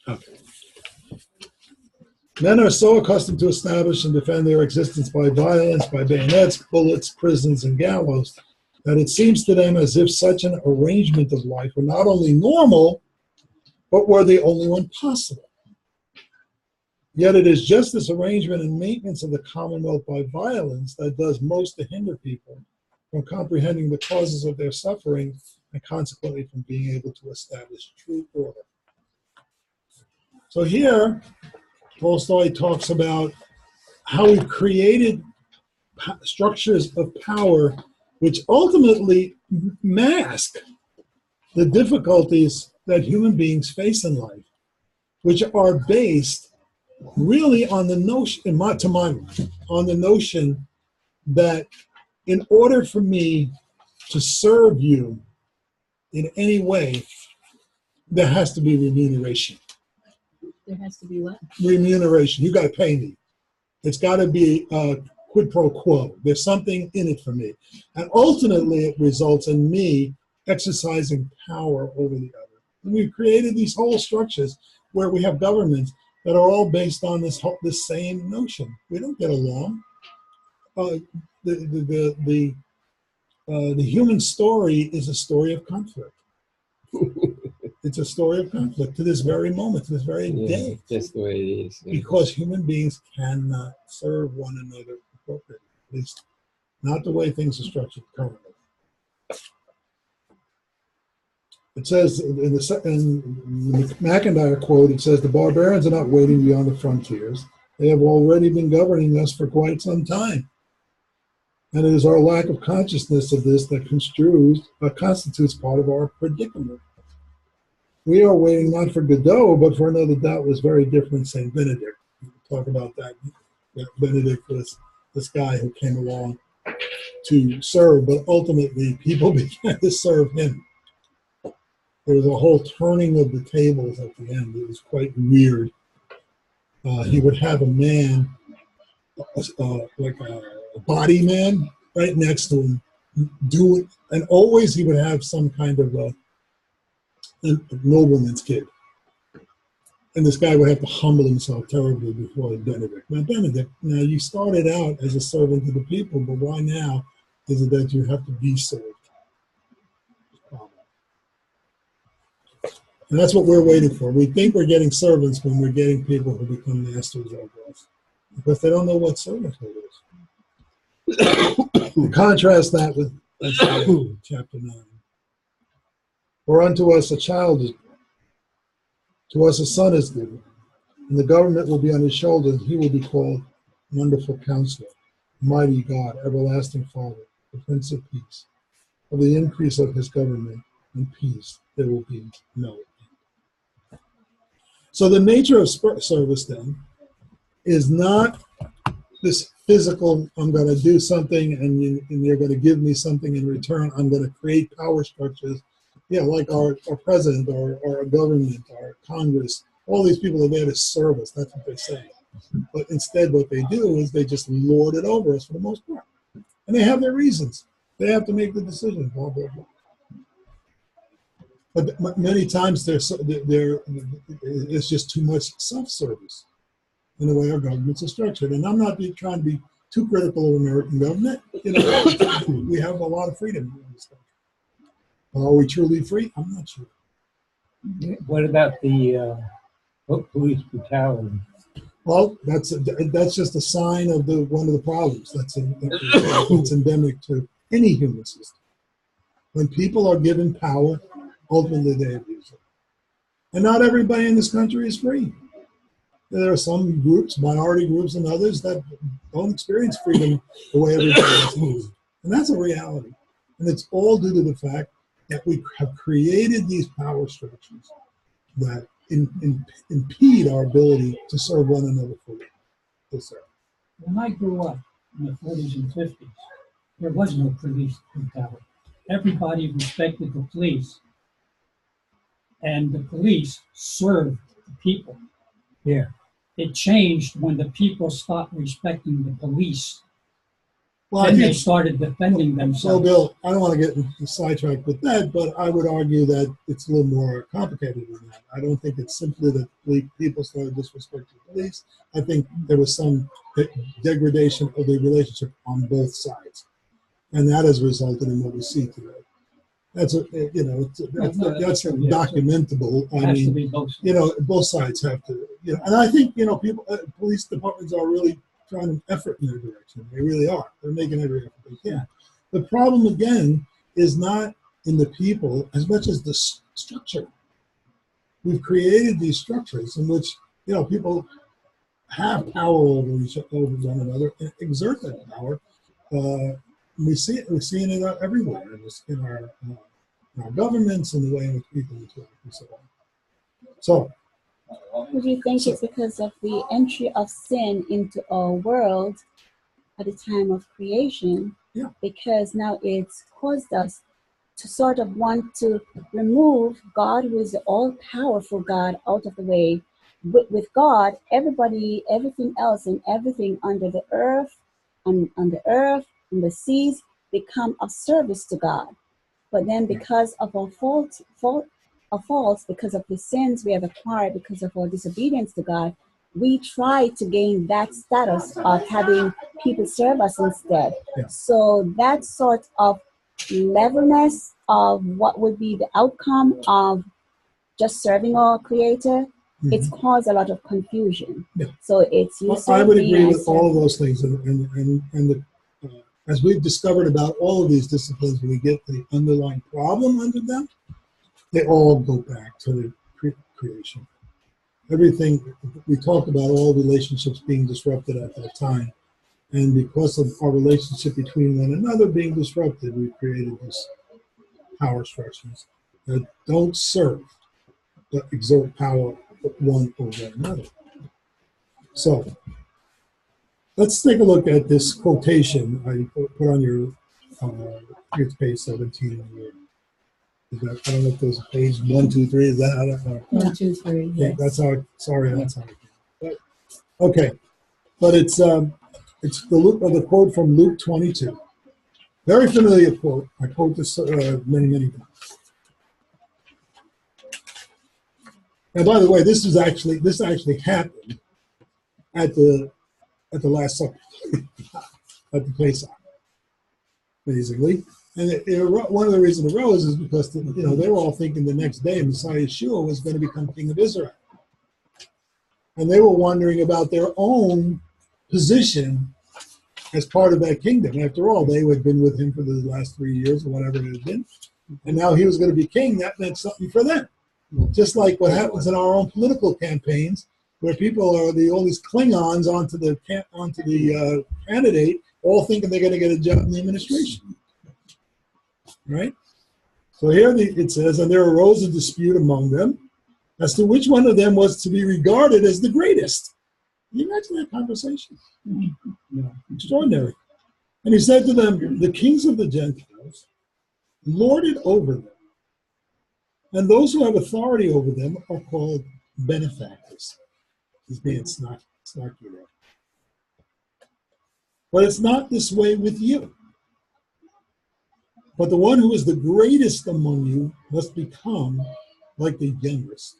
Okay. Men are so accustomed to establish and defend their existence by violence, by bayonets, bullets, prisons, and gallows, that it seems to them as if such an arrangement of life were not only normal, but were the only one possible. Yet it is just this arrangement and maintenance of the Commonwealth by violence that does most to hinder people from comprehending the causes of their suffering and consequently from being able to establish true order. So here, Tolstoy talks about how we've created structures of power which ultimately mask the difficulties that human beings face in life, which are based really on the notion, to my mind, on the notion that in order for me to serve you in any way, there has to be remuneration. There has to be what? Remuneration. You got to pay me. It's got to be quid pro quo. There's something in it for me. And ultimately, it results in me exercising power over the other. And we've created these whole structures where we have governments that are all based on this same notion. We don't get along. The human story is a story of conflict. It's a story of conflict to this very moment, to this very day. Just the way it is. Because human beings cannot serve one another appropriately. At least not the way things are structured currently. It says in the McIntyre quote, it says, "The barbarians are not waiting beyond the frontiers. They have already been governing us for quite some time. And it is our lack of consciousness of this that constitutes part of our predicament. We are waiting not for Godot, but for another doubtless very different Saint Benedict." We'll talk about that. Benedict was this guy who came along to serve, but ultimately people began to serve him. There was a whole turning of the tables at the end. It was quite weird. He would have a man, like a body man, right next to him, and always he would have some kind of a nobleman's kid. And this guy would have to humble himself terribly before Benedict. Now, Benedict, you started out as a servant to the people, but why now is it that you have to be served? And that's what we're waiting for. We think we're getting servants when we're getting people who become masters over us, because they don't know what servanthood is. Contrast that with chapter 9. For unto us a child is born, to us a son is given, and the government will be on his shoulders, and he will be called Wonderful Counselor, Mighty God, Everlasting Father, the Prince of Peace. Of the increase of his government and peace there will be no end. So the nature of service then is not this physical, I'm going to do something and you're going to give me something in return. I'm going to create power structures. Yeah, like our president or our government, our Congress, all these people are there to serve us. That's what they say. But instead what they do is they just lord it over us for the most part. And they have their reasons. They have to make the decision, blah, blah, blah. But many times it's just too much self-service in the way our governments are structured. And I'm not trying to be too critical of American government. We have a lot of freedom in this country. Are we truly free? I'm not sure. What about the police brutality? Well, that's just a sign of one of the problems that's endemic to any human system. When people are given power, ultimately they abuse it. And not everybody in this country is free. There are some groups, minority groups and others, that don't experience freedom the way everybody else does. And that's a reality. And it's all due to the fact that we have created these power structures that impede our ability to serve one another fully. Yes, sir. When I grew up in the 40s and 50s, there was no police brutality. Everybody respected the police, and the police served the people. Yeah. It changed when the people stopped respecting the police. Well, I Then think they started defending so, themselves. Bill, I don't want to get sidetracked with that, but I would argue that it's a little more complicated than that. I don't think it's simply that people started disrespecting the police. I think there was some degradation of the relationship on both sides, and that has resulted in what we see today. That's that's true, yeah, documentable. It I has to mean, be both sides. both sides have to, and I think, people, police departments are really trying to effort in their direction. They really are. They're making every effort they can. The problem, again, is not in the people as much as the structure. We've created these structures in which, people have power over one another and exert that power. We see it. We're seeing it everywhere in our governments and the way in which people interact and so on. So, What do you think it's because of the entry of sin into our world at the time of creation? Yeah. Because now it's caused us to sort of want to remove God, who is the all-powerful God, out of the way. With God, everything else and everything under the earth, and on the earth, and the seas, become of service to God. But then because of our faults, because of the sins we have acquired, because of our disobedience to God, we try to gain that status of having people serve us instead. Yeah. So that sort of levelness of what would be the outcome of just serving our Creator, it's caused a lot of confusion. Yeah. So it's you I would serve me, agree I with serve all of you. those things, and as we've discovered about all of these disciplines, when we get the underlying problem under them, they all go back to the creation. Everything we talked about, all relationships being disrupted at that time, and because of our relationship between one another being disrupted, we created these power structures that don't serve, but exert power one over another. So let's take a look at this quotation I put on your page 17. I don't know if there's page 1, 2, 3. Is that how that? 1, 2, 3. Yeah, Yes. that's how. Sorry, that's how. But, okay, but it's the quote from Luke 22. Very familiar quote. I quote this many times. And by the way, this actually happened at the Last Supper at the Pesach, basically. And one of the reasons it arose is because they were all thinking the next day Messiah Yeshua was going to become king of Israel, and they were wondering about their own position as part of that kingdom. After all, they had been with him for the last 3 years or whatever it had been, and now he was going to be king. That meant something for them. Just like what happens in our own political campaigns, where people are all these Klingons onto the candidate, all thinking they're going to get a job in the administration, right? So here it says, and there arose a dispute among them as to which one of them was to be regarded as the greatest. Can you imagine that conversation? Extraordinary. And he said to them, the kings of the Gentiles lord it over them, and those who have authority over them are called benefactors. He's being snarky there. But it's not this way with you. But the one who is the greatest among you must become like the youngest,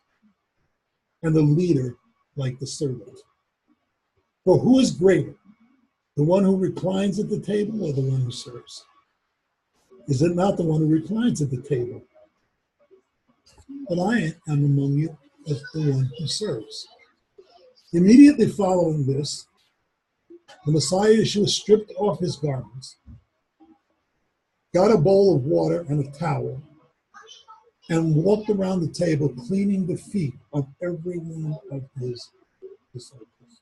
and the leader like the servant. For who is greater, the one who reclines at the table or the one who serves? Is it not the one who reclines at the table? But I am among you as the one who serves. Immediately following this, the Messiah Yeshua stripped off his garments, got a bowl of water and a towel, and walked around the table cleaning the feet of every one of his disciples.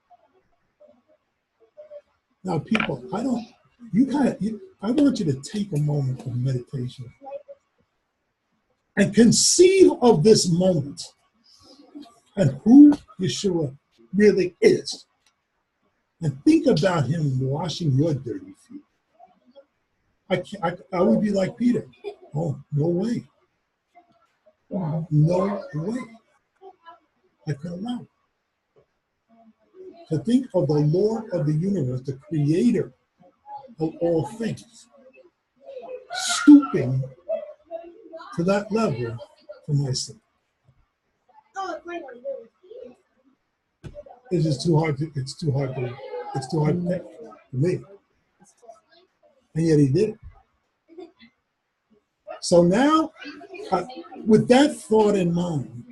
Now, people, I want you to take a moment of meditation and conceive of this moment and who Yeshua really is. And think about him washing your dirty feet. I would be like Peter. Oh, no way. No way. I could allow. To think of the Lord of the universe, the creator of all things, stooping to that level for my sake. It's just too hard to take for me. And yet he did it. So now, with that thought in mind,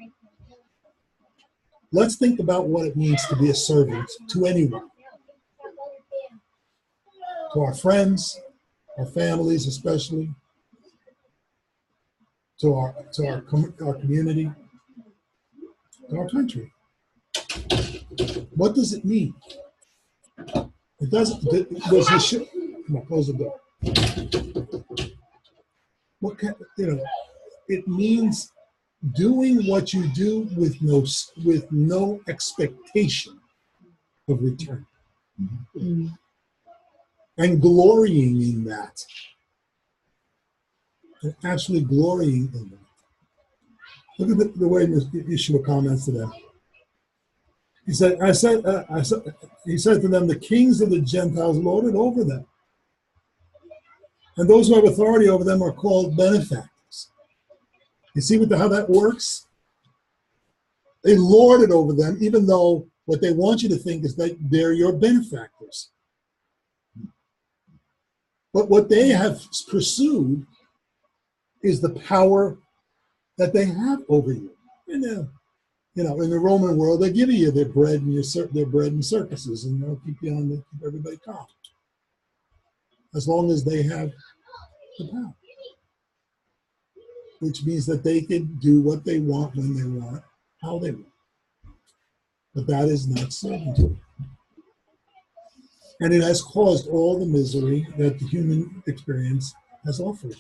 let's think about what it means to be a servant to anyone. To our friends, our families especially, to our community, to our country. What does it mean? It doesn't. Come on, close the door. It means doing what you do with no expectation of return, and glorying in that, and actually glorying in that. Look at the way Yeshua comments to them. He said, he said to them, the kings of the Gentiles lord it over them, and those who have authority over them are called benefactors. You see how that works? They lord it over them, even though what they want you to think is that they're your benefactors. But what they have pursued is the power that they have over you. In the Roman world, they give you their bread and circuses, and they'll keep everybody calm, as long as they have the power, which means that they can do what they want, when they want, how they want. But that is not servitude. And it has caused all the misery that the human experience has offered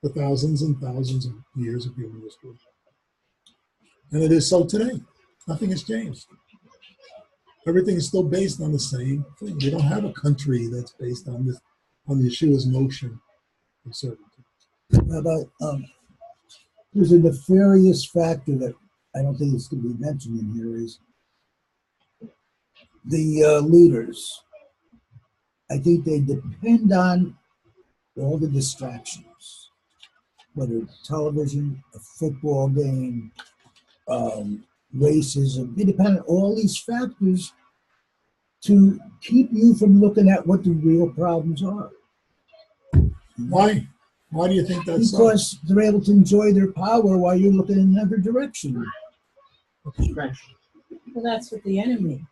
for thousands and thousands of years of human history. And it is so today. Nothing has changed. Everything is still based on the same thing. We don't have a country that's based on Yeshua's notion of servitude. How about there's a nefarious factor that I don't think it's going to be mentioned in here, is the leaders. I think they depend on all the distractions, whether it's television, a football game, racism. They depend on all these factors to keep you from looking at what the real problems are. Why? Why do you think that's Because they're able to enjoy their power while you're looking in another direction. Distraction. Well, that's what the enemy.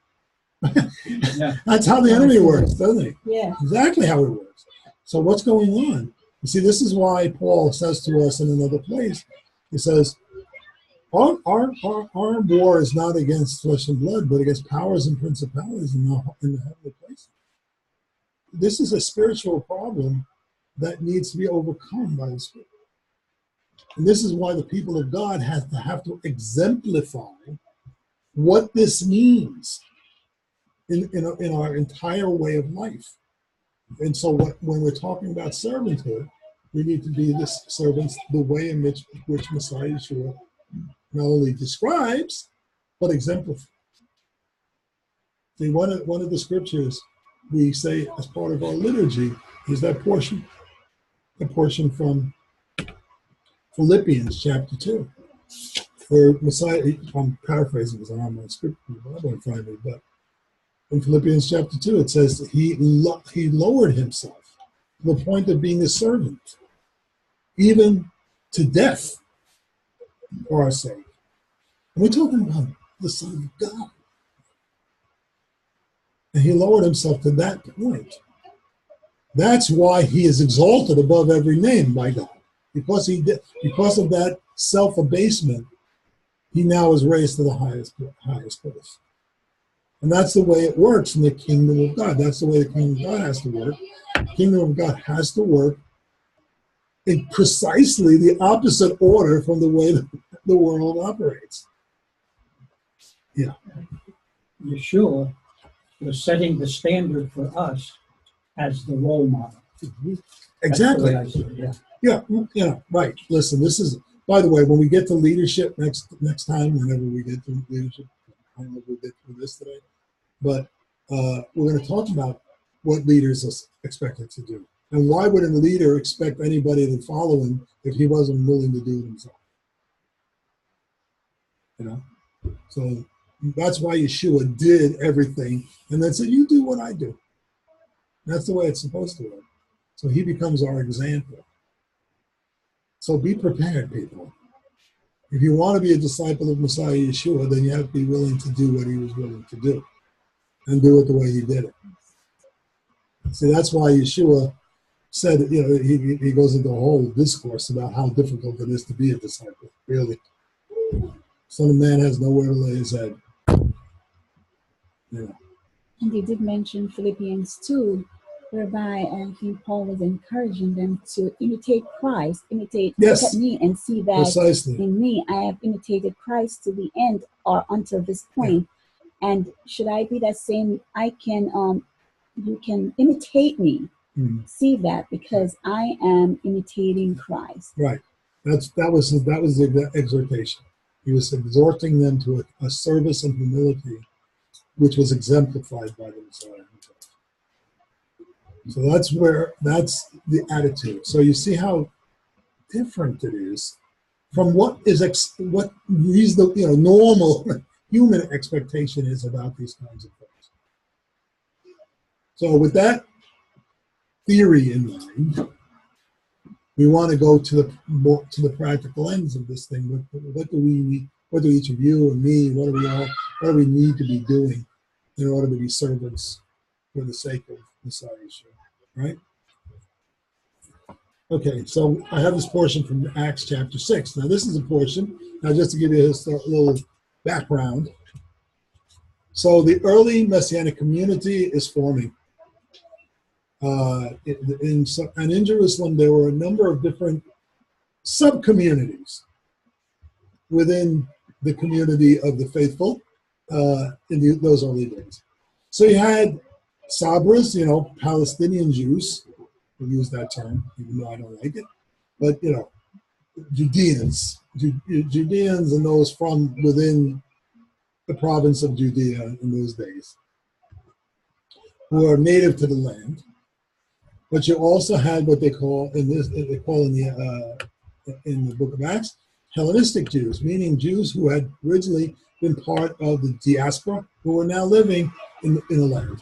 Yeah. That's how the enemy works, doesn't it? Yeah. Exactly how it works. So what's going on? You see, this is why Paul says to us in another place, he says, our war is not against flesh and blood, but against powers and principalities in the heavenly places. This is a spiritual problem that needs to be overcome by the Spirit. And this is why the people of God have to exemplify what this means in our entire way of life. And so when we're talking about servanthood, we need to be the servants the way in which Messiah Yeshua not only describes, but exemplifies. See, one of the scriptures we say as part of our liturgy is that portion, the portion from Philippians chapter 2, where Messiah, I'm paraphrasing because I don't have my script in the Bible in front of me, but in Philippians chapter 2, it says that he lowered himself to the point of being a servant, even to death for our sake. And we're talking about the Son of God. And he lowered himself to that point. That's why he is exalted above every name by God. Because of that self-abasement, he now is raised to the highest place. And that's the way it works in the kingdom of God. That's the way the kingdom of God has to work. The kingdom of God has to work in precisely the opposite order from the way the world operates. Yeah. Yeshua was setting the standard for us as the role model. Exactly. That's the way I see it, Yeah, right. Listen, this is, by the way, when we get to leadership next time, whenever we get to leadership, I don't know if we'll get through this today, but we're going to talk about what leaders are expected to do. And why would a leader expect anybody to follow him if he wasn't willing to do it himself? You know? So that's why Yeshua did everything and then said, you do what I do. That's the way it's supposed to work. So he becomes our example. So be prepared, people. If you want to be a disciple of Messiah Yeshua, then you have to be willing to do what he was willing to do and do it the way he did it. See, that's why Yeshua said, you know, he goes into a whole discourse about how difficult it is to be a disciple, really. Son of Man has nowhere to lay his head. Yeah. And they did mention Philippians 2, whereby I think Paul was encouraging them to imitate Christ, look at me and see that Precisely. in me I have imitated Christ to the end or until this point. Yeah. And should I be that same, you can imitate me. Mm-hmm. See that because I am imitating Christ. Right. That was the exhortation. He was exhorting them to a service and humility, which was exemplified by the Messiah. So that's the attitude. So you see how different it is from what reasonable, normal human expectation is about these kinds of things. So with that theory in mind, we want to go to the practical ends of this thing. What do we need? What do each of you and me? What do we need to be doing in order to be servants for the sake of Messiah Yeshua? Right? Okay, so I have this portion from Acts chapter 6. Now this is a portion, now just to give you a little background. So the early Messianic community is forming. In Jerusalem, there were a number of different sub-communities within the community of the faithful in those early days. So you had Sabras, Palestinian Jews, we use that term, even though I don't like it, but, Judeans and those from within the province of Judea in those days, who are native to the land. But you also had what they call in the book of Acts, Hellenistic Jews, meaning Jews who had originally been part of the diaspora, who were now living in the land.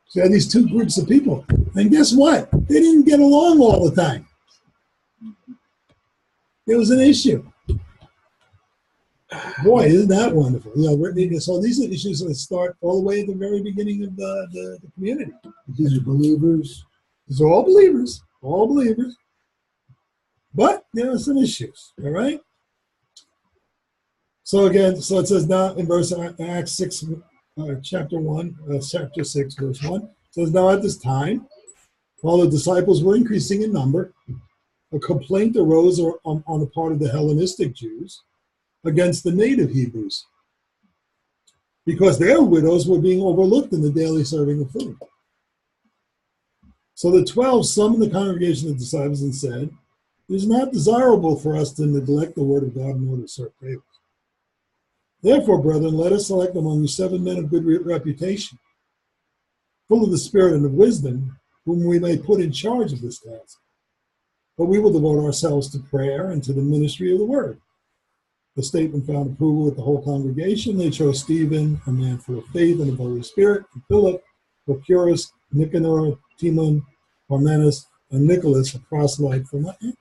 So you had these two groups of people. And guess what? They didn't get along all the time. It was an issue. Boy, isn't that wonderful? So these are issues that start all the way at the very beginning of the community. These are believers. These are all believers. But there are some issues, all right? So it says now in verse Acts 6, chapter 6, verse 1, it says, now at this time, while the disciples were increasing in number, a complaint arose on the part of the Hellenistic Jews against the native Hebrews, because their widows were being overlooked in the daily serving of food. So the 12 summoned the congregation of disciples and said, it is not desirable for us to neglect the word of God in order to serve tables. Therefore, brethren, let us select among you 7 men of good reputation, full of the Spirit and of wisdom, whom we may put in charge of this task. But we will devote ourselves to prayer and to the ministry of the word. The statement found approval with the whole congregation. They chose Stephen, a man full of faith and of the Holy Spirit, and Philip, Prochorus, Nicanor, Timon, Parmenas, and Nicholas, a proselyte from Antioch.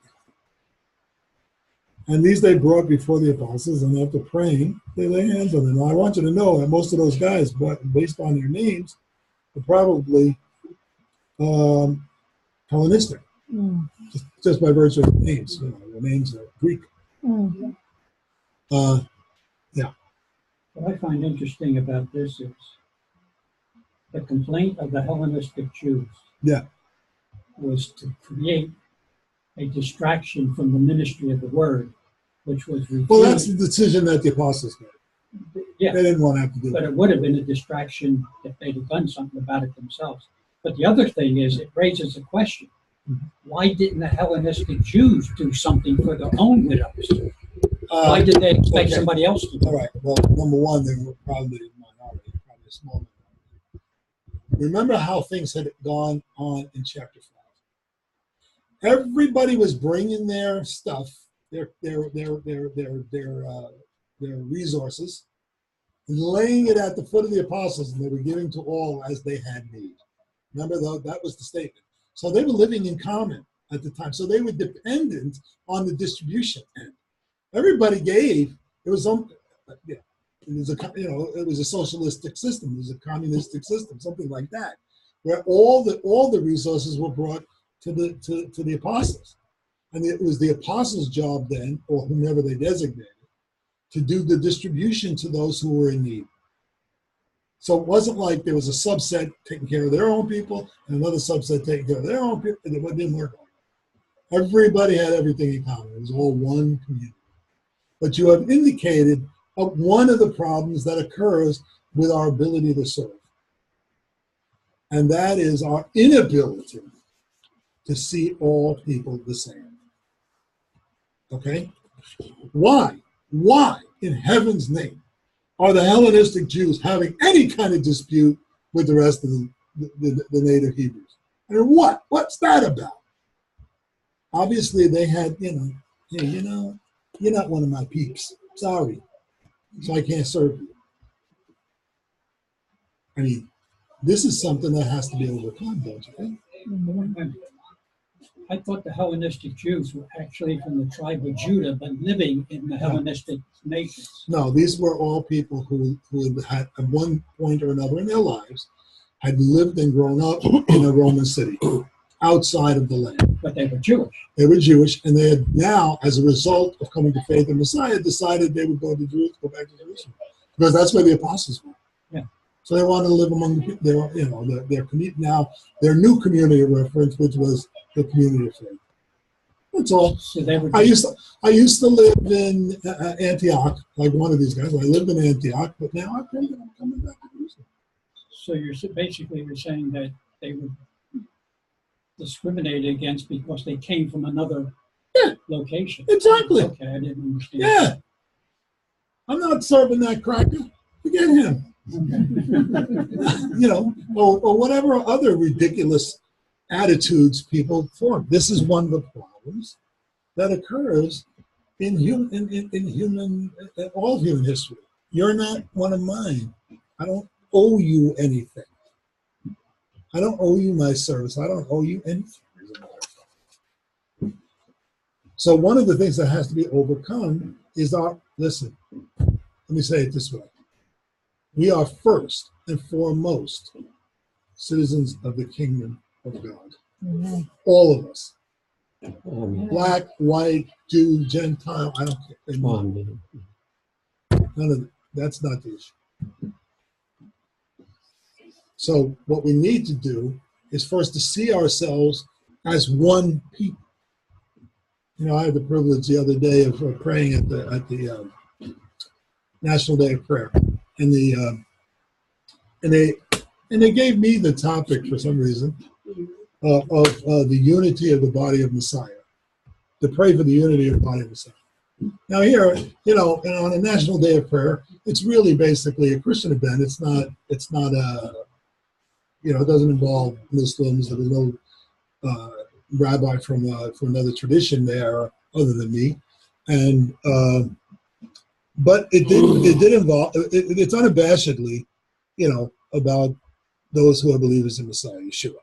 And these they brought before the apostles, and after praying, they laid hands on them. Now, I want you to know that most of those guys, based on their names, are probably Hellenistic, just by virtue of the names. The names are Greek. Yeah. What I find interesting about this is the complaint of the Hellenistic Jews. Yeah. Was to create a distraction from the ministry of the word, which was revealed. Well, that's the decision that the apostles made. Yeah. They didn't want to have to do But it. it would have been a distraction if they'd have done something about it themselves. But the other thing is, it raises a question. Why didn't the Hellenistic Jews do something for their own widows? Why did they expect somebody else to do it? All right. Well, number one, they were probably a minority, probably a small remember how things had gone on in chapter 5. Everybody was bringing their stuff, their resources, and laying it at the foot of the apostles, and they were giving to all as they had need. Remember, though, that was the statement. So they were living in common at the time. So they were dependent on the distribution end. Everybody gave. It was yeah, it was a socialistic system. It was a communistic system, something like that, where all the resources were brought to the apostles, and it was the apostles' job then, or whomever they designated, to do the distribution to those who were in need. So it wasn't like there was a subset taking care of their own people and another subset taking care of their own people. It didn't work like that. Everybody had everything in common. It was all one community. But you have indicated one of the problems that occurs with our ability to serve. And that is our inability to see all people the same. Okay? Why? Why, in heaven's name, are the Hellenistic Jews having any kind of dispute with the rest of the native Hebrews? I mean, what's that about? Obviously, they had, hey, you're not one of my peeps. Sorry. So I can't serve you. I mean, this is something that has to be overcome, don't you think? I thought the Hellenistic Jews were actually from the tribe of Judah, but living in the Hellenistic nations. No, these were all people who had, at one point or another in their lives, had lived and grown up in a Roman city, outside of the land. But they were Jewish. They were Jewish, and they had now, as a result of coming to faith in Messiah, decided they would go back to Jerusalem, because that's where the apostles were. Yeah. So they wanted to live among their community. Now their new community of reference, which was the community of faith. That's all. So they were. I used to live in Antioch, like one of these guys. I lived in Antioch, but now I'm coming back to Jerusalem. So you're saying that they were discriminated against because they came from another location. Exactly. Okay, I didn't understand. Yeah. I'm not serving that cracker. Forget him. Or whatever other ridiculous attitudes people form. This is one of the problems that occurs in all human history. You're not one of mine. I don't owe you anything. I don't owe you my service. I don't owe you anything. So one of the things that has to be overcome is listen, let me say it this way. We are first and foremost citizens of the kingdom of God. Mm-hmm. All of us. Black, white, Jew, Gentile, I don't care. None of that. That's not the issue. So what we need to do is first to see ourselves as one people. I had the privilege the other day of praying at the National Day of Prayer, and they gave me the topic for some reason of the unity of the body of Messiah, to pray for the unity of the body of Messiah. Now here, and on a National Day of Prayer, it's really basically a Christian event. It's not it doesn't involve Muslims. There's no rabbi from another tradition there other than me, and but it did involve. It's unabashedly, about those who are believers in Messiah Yeshua.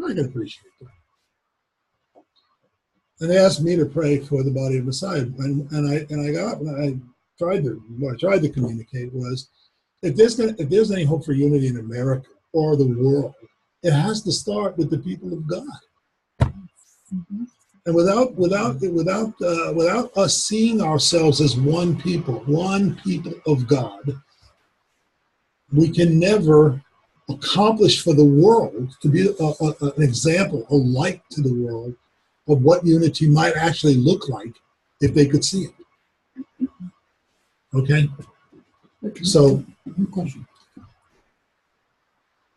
I can appreciate that. And they asked me to pray for the body of Messiah, and I got up and I tried to communicate was if there's any hope for unity in America or the world, it has to start with the people of God. Mm-hmm. And without us seeing ourselves as one people of God, we can never accomplish for the world to be an example, a light to the world of what unity might actually look like if they could see it. Okay? So, question.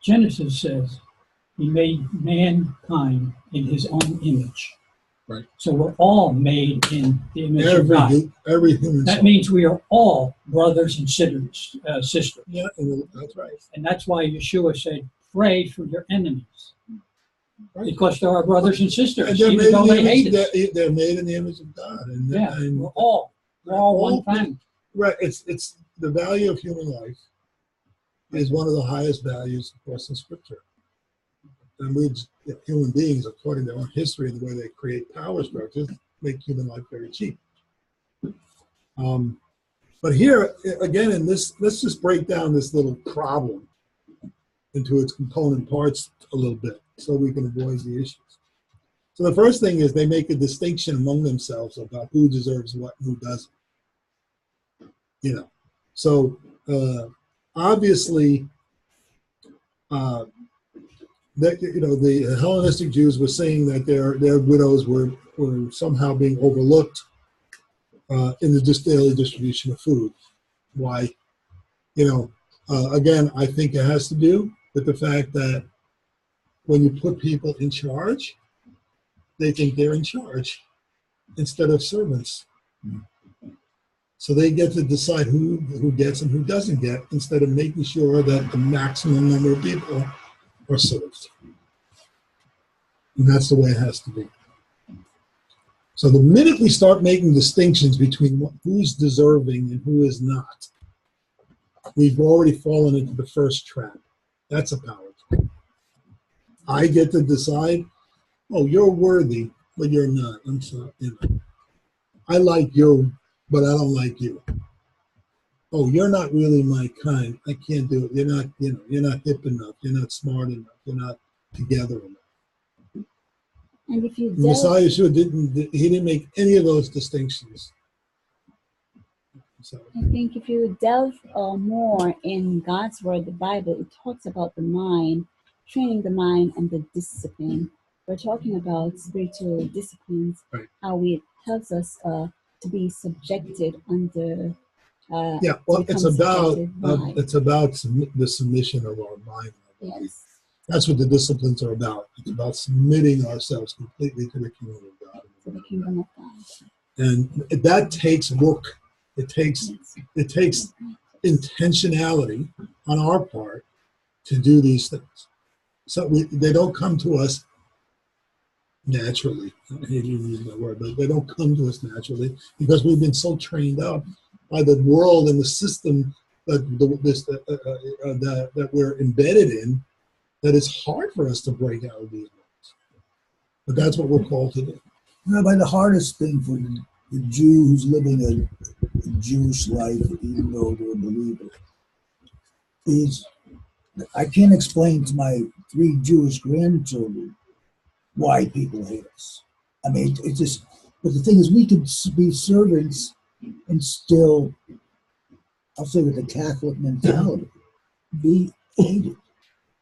Genesis says he made mankind in his own image. Right. So we're all made in the image of God. Every human That soul. means we are all brothers and sisters. Yeah, and that's right. And that's why Yeshua said, pray for your enemies. Right. Because they're our brothers and sisters, And they're even made though in the they hate us. image, they're made in the image of God. And, Yeah, and we're all one family. right. It's the value of human life is one of the highest values, of course, in Scripture. And we, human beings, according to their own history and the way they create power structures, make human life very cheap. But here, again, in this, let's just break down this little problem into its component parts a little bit so we can avoid the issues. So the first thing is they make a distinction among themselves about who deserves what and who doesn't. You know, so obviously, that the Hellenistic Jews were saying that their widows were somehow being overlooked in the daily distribution of food. Why? Again, I think it has to do with the fact that when you put people in charge, they think they're in charge instead of servants. So they get to decide who gets and who doesn't get instead of making sure that the maximum number of people are served. And that's the way it has to be. So the minute we start making distinctions between who's deserving and who is not, we've already fallen into the first trap. That's a power trap. I get to decide, oh, you're worthy, but you're not. I'm sorry. I like you, but I don't like you. Oh, you're not really my kind. I can't do it. You're not hip enough. You're not smart enough. You're not together enough. And if you Messiah Yeshua didn't make any of those distinctions. So I think if you delve more in God's word, the Bible, it talks about the mind, training the mind and the discipline. We're talking about spiritual disciplines, right. how it helps us to be subjected under. Yeah, well, it's about the submission of our mind. Yes. That's what the disciplines are about. It's about submitting ourselves completely to the kingdom of God. To the kingdom of God. And that takes work. It takes intentionality on our part to do these things. So they don't come to us naturally. I hate to use that word, but they don't come to us naturally because we've been so trained up by the world and the system that we're embedded in that it's hard for us to break out of these laws. But that's what we're called to do. By the hardest thing for the Jew who's living a Jewish life, even though they're a believer, is I can't explain to my 3 Jewish grandchildren why people hate us. I mean, it's just, but the thing is, we could be servants and still, I'll say with a Catholic mentality, be hated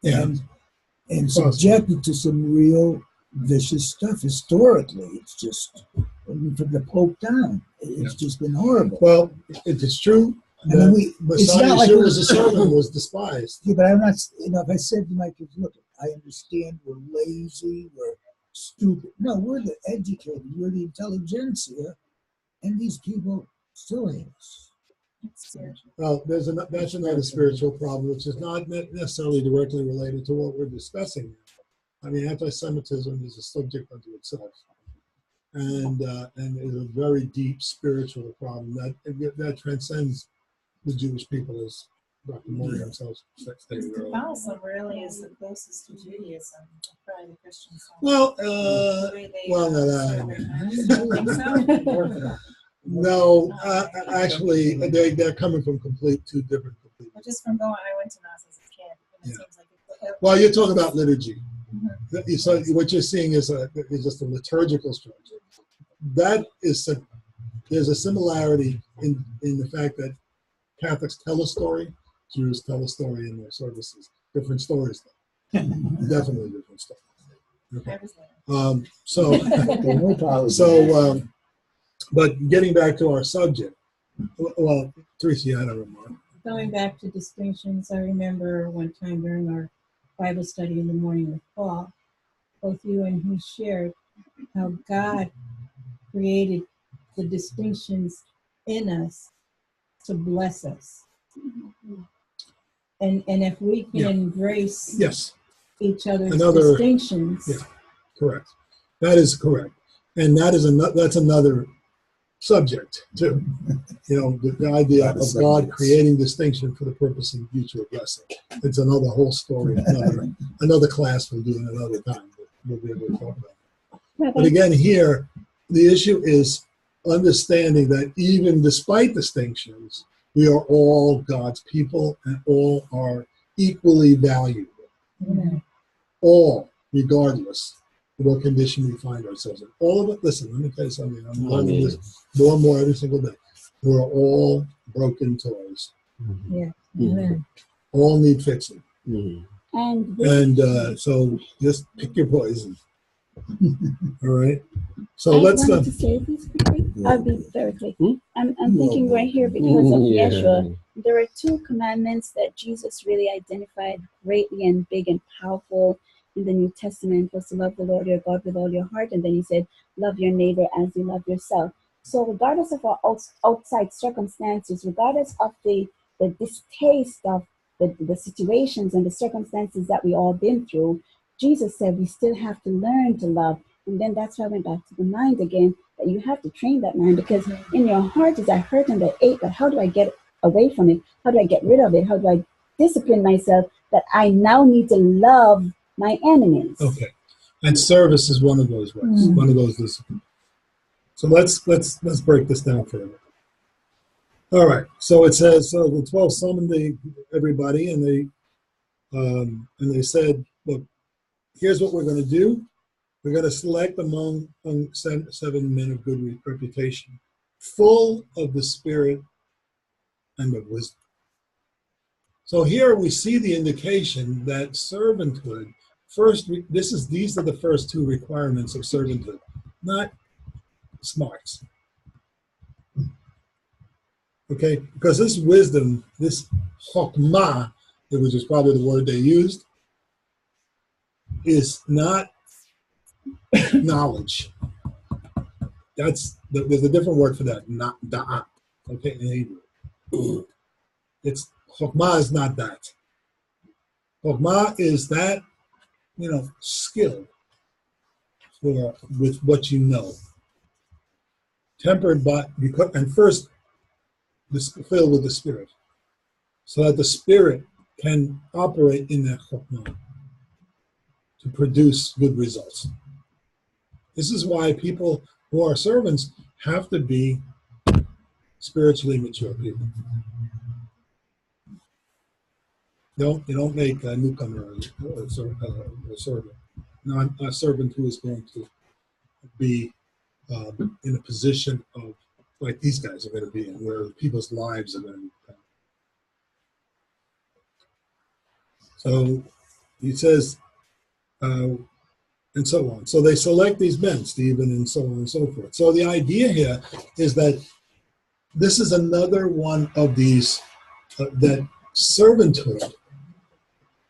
and subjected to some real vicious stuff. Historically, it's just, from the Pope down, it's just been horrible. Well, it is true that Messiah Yeshua as a servant was despised. Yeah, but I'm not, if I said to my kids, look, I understand we're lazy, we're stupid. No, we're the educated, we're the intelligentsia, and these people still hate us. Well, that's another spiritual problem, which is not necessarily directly related to what we're discussing. I mean, anti-Semitism is a subject unto itself, and is a very deep spiritual problem that transcends the Jewish people, as Dr. Mori himself stated earlier. Catholicism really is the closest to Judaism, probably the Christian side. Well, no, actually, they're coming from two different. Well, just from going, I went to Mass as a kid, and it seems like well, you're talking about liturgy. Mm-hmm. So what you're seeing is just a liturgical structure. That is there's a similarity in the fact that Catholics tell a story, Jews tell a story in their services. Different stories, though. Definitely different stories. Okay. But getting back to our subject, well, Teresa, you had a remark. Going back to distinctions, I remember one time during our Bible study in the morning with Paul, both you and he shared how God created the distinctions in us to bless us. And if we can Yeah. embrace Yes, each other's Another- distinctions, yeah. Correct. That is correct. And that's another subject too. You know, the idea of God creating distinction for the purpose of mutual blessing. It's another whole story, another class we'll do another time that we'll be able to talk about. Rabbi, But again, here, the issue is understanding that even despite distinctions, we are all God's people and all are equally valuable. All, regardless of what condition we find ourselves in. All of it, listen, let me tell you something. I'm learning this more and more every single day. We're all broken toys. yeah. Mhm. All need fixing. Mhm. and So just pick your poison. All right? So I let's wanted to say this quickly. Yeah. I'll be very quick. Hmm? I'm thinking right here because of Yeah. Yeshua. There are two commandments that Jesus really identified greatly and big and powerful in the New Testament was to love the Lord your God with all your heart. And then he said, love your neighbor as you love yourself. So regardless of our outside circumstances, regardless of the distaste of the situations and the circumstances that we all been through, Jesus said we still have to learn to love. And then that's why I went back to the mind again, that you have to train that mind, because in your heart is that hurt and that ache, but how do I get away from it? How do I get rid of it? How do I discipline myself that I now need to love my enemies? Okay. And service is one of those ways, one of those disciplines. So let's break this down further. All right. So it says, so the 12 summoned everybody, and they said, look, here's what we're going to do. We're going to select among 7 men of good reputation, full of the Spirit and of wisdom. So here we see the indication that servanthood, these are the first two requirements of servanthood, not smarts. Okay, because this wisdom, this chokmah, which is probably the word they used, is not knowledge. There's a different word for that, not da'at. Okay, in Hebrew, it's chokmah is not that. Chokmah is that, skill with what you know, tempered by and first filled with the Spirit, so that the Spirit can operate in that chokmah to produce good results. This is why people who are servants have to be spiritually mature people. You don't make a newcomer a servant. Not a servant who is going to be in a position of like these guys are going to be in, where people's lives are going to be. So he says, and so on. So they select these men, Stephen, and so on and so forth. So the idea here is that this is another one of these, that servanthood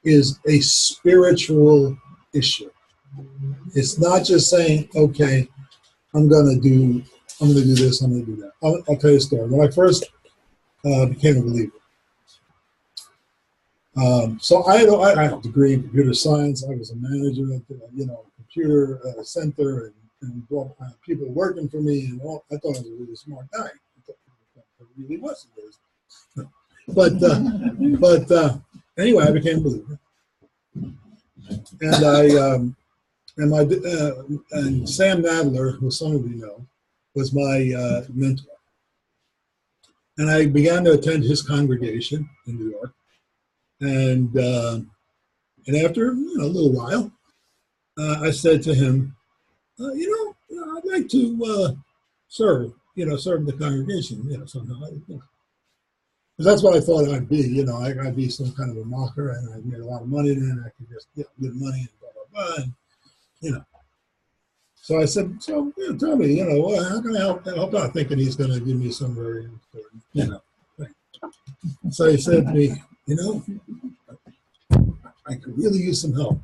is a spiritual issue. It's not just saying, okay, I'm going to do this, I'm going to do that. I'll tell you a story. When I first became a believer, so I had a degree in computer science. I was a manager at the, computer center and people working for me and all. I thought I was a really smart guy. I really wasn't. But anyway, I became a believer, and and Sam Nadler, who some of you know, was my mentor, and I began to attend his congregation in New York, and after a little while, I said to him, I'd like to serve the congregation, somehow. Because that's what I thought I'd be, I'd be some kind of a mocker, and I'd made a lot of money then, I could just get good money and blah, blah, blah, and, So I said, so tell me, how can I help out? Thinking he's going to give me some very important, thing. So he said to me, I could really use some help.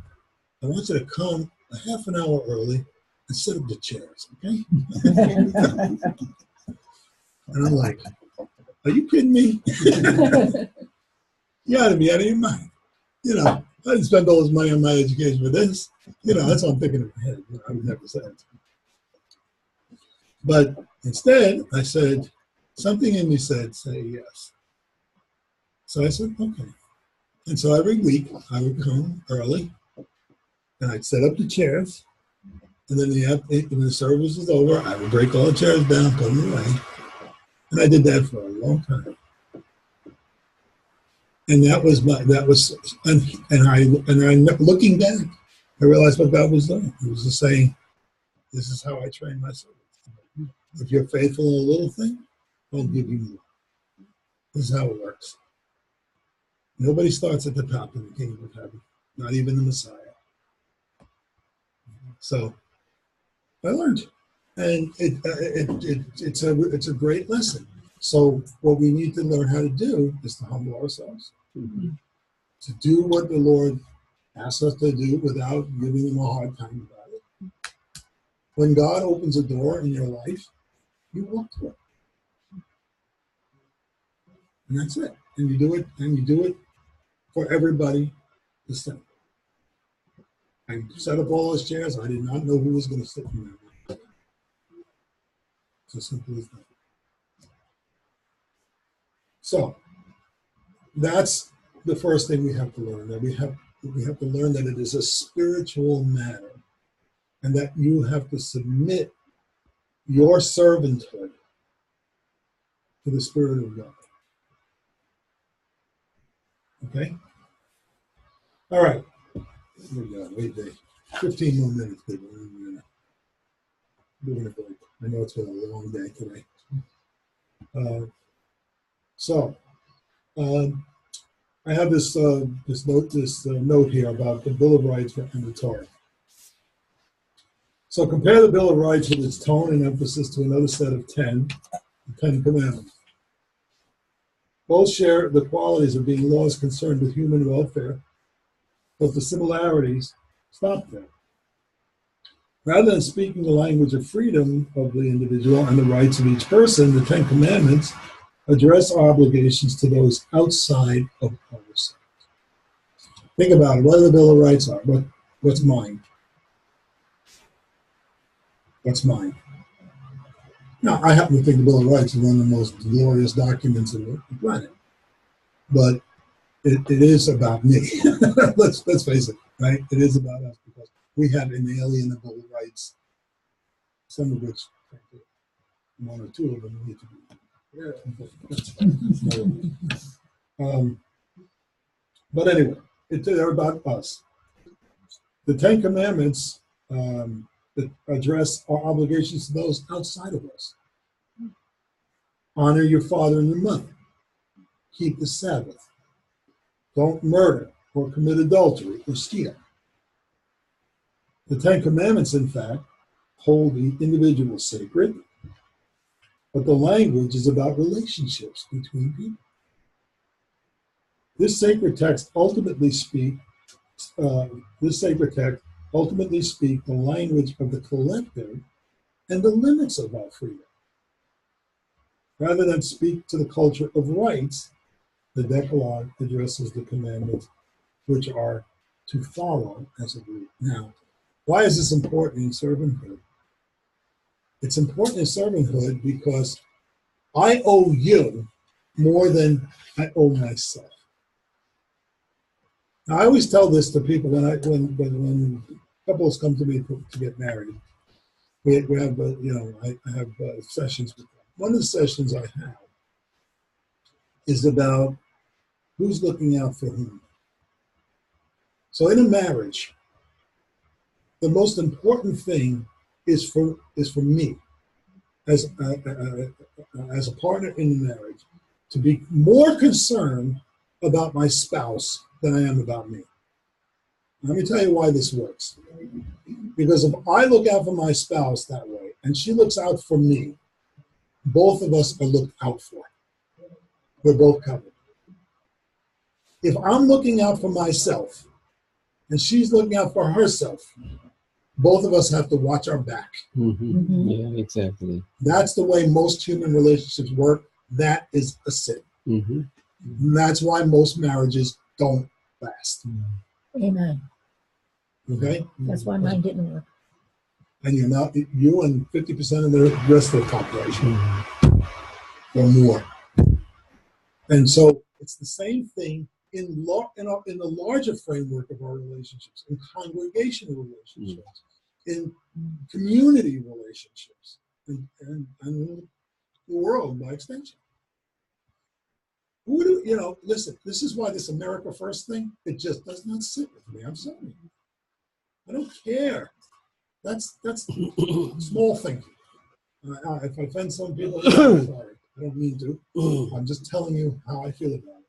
I want you to come a half an hour early and set up the chairs, okay? And I'm like, are you kidding me? You ought to be out of your mind. You know, I didn't spend all this money on my education for this. You know, that's what I'm thinking in my head. You know, I would never say it. But instead, I said, something in me said, say yes. So I said, okay. And so every week I would come early and I'd set up the chairs. And then when the service was over, I would break all the chairs down, put them away. And I did that for a long time. And looking back, I realized what God was doing. He was just saying, this is how I train myself. If you're faithful in a little thing, I'll give you more. This is how it works. Nobody starts at the top in the kingdom of heaven, not even the Messiah. So I learned, and it's a great lesson. So what we need to learn how to do is to humble ourselves, to do what the Lord asks us to do without giving him a hard time about it. When God opens a door in your life, you walk through it. And that's it. And you do it for everybody the same. I set up all those chairs. I did not know who was going to sit in there. It's as simple as that. So that's the first thing we have to learn. That we have to learn that it is a spiritual matter, and that you have to submit your servanthood to the Spirit of God. Okay? All right. Wait, 15 more minutes, people. We're going to break. I know it's been a long day today. I have this note here about the Bill of Rights and the Torah. So compare the Bill of Rights with its tone and emphasis to another set of 10, the 10 Commandments. Both share the qualities of being laws concerned with human welfare, but the similarities stop there. Rather than speaking the language of freedom of the individual and the rights of each person, the 10 Commandments address our obligations to those outside of ourselves. Think about it. What the Bill of Rights are? What's mine? What's mine? Now, I happen to think the Bill of Rights is one of the most glorious documents on the planet, but it is about me. let's face it, right? It is about us because we have inalienable rights, some of which, one or two of them need to be. But anyway, they're about us. The 10 Commandments that address our obligations to those outside of us. Honor your father and your mother. Keep the Sabbath. Don't murder or commit adultery or steal. The 10 Commandments, in fact, hold the individual sacred, but the language is about relationships between people. This sacred text ultimately speak the language of the collective and the limits of our freedom. Rather than speak to the culture of rights, the Decalogue addresses the commandments which are to follow as a group. Now, why is this important in servanthood? It's important in servanthood because I owe you more than I owe myself. Now, I always tell this to people when couples come to me to get married. We have, I have sessions with them. One of the sessions I have is about who's looking out for whom. So in a marriage, the most important thing is for me as a partner in the marriage to be more concerned about my spouse than I am about me. Let me tell you why this works. Because if I look out for my spouse that way and she looks out for me, both of us are looked out for. We're both covered. If I'm looking out for myself and she's looking out for herself, both of us have to watch our back. Mm-hmm. Yeah, exactly. That's the way most human relationships work. That is a sin. Mm-hmm. And that's why most marriages don't last. Amen. Okay? That's why mine didn't work. And you're not, you and 50% of the rest of the population or more. And so it's the same thing in the larger framework of our relationships, in congregational relationships, in community relationships, and the world by extension. Listen, this is why this America First thing, it just does not sit with me. I'm sorry. I don't care. That's small thinking. If I offend some people, I'm sorry. I don't mean to. I'm just telling you how I feel about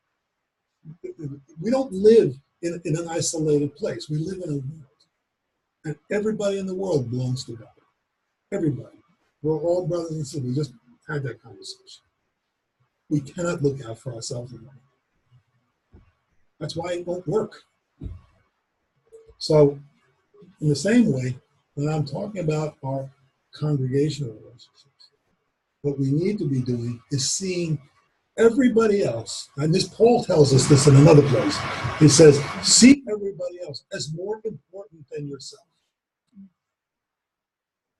it. We don't live in an isolated place. We live in a world. And everybody in the world belongs to God. Everybody. We're all brothers and sisters. We just had that conversation. We cannot look out for ourselves alone. That's why it won't work. So, in the same way, when I'm talking about our congregational relationships, what we need to be doing is seeing everybody else, and this Paul tells us this in another place. He says, see everybody else as more important than yourself.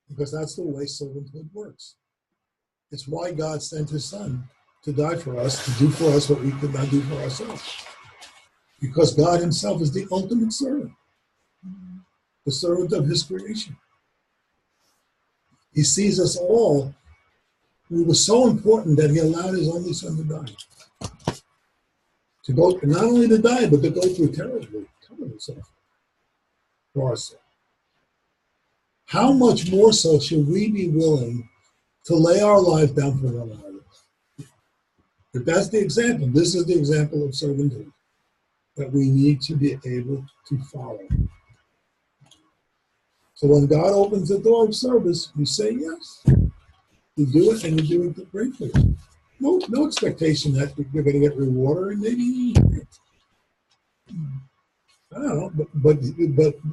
Because that's the way servanthood works. It's why God sent his son to die for us, to do for us what we could not do for ourselves. Because God himself is the ultimate servant, the servant of his creation. He sees us all. We were so important that he allowed his only son to die. To go, not only to die, but to go through terrible suffering for our sake. How much more so should we be willing to lay our life down for one another? If that's the example, this is the example of servanthood that we need to be able to follow. So when God opens the door of service, you say yes. You do it, and you do it gratefully. No expectation that you're going to get reward, or maybe I don't know. But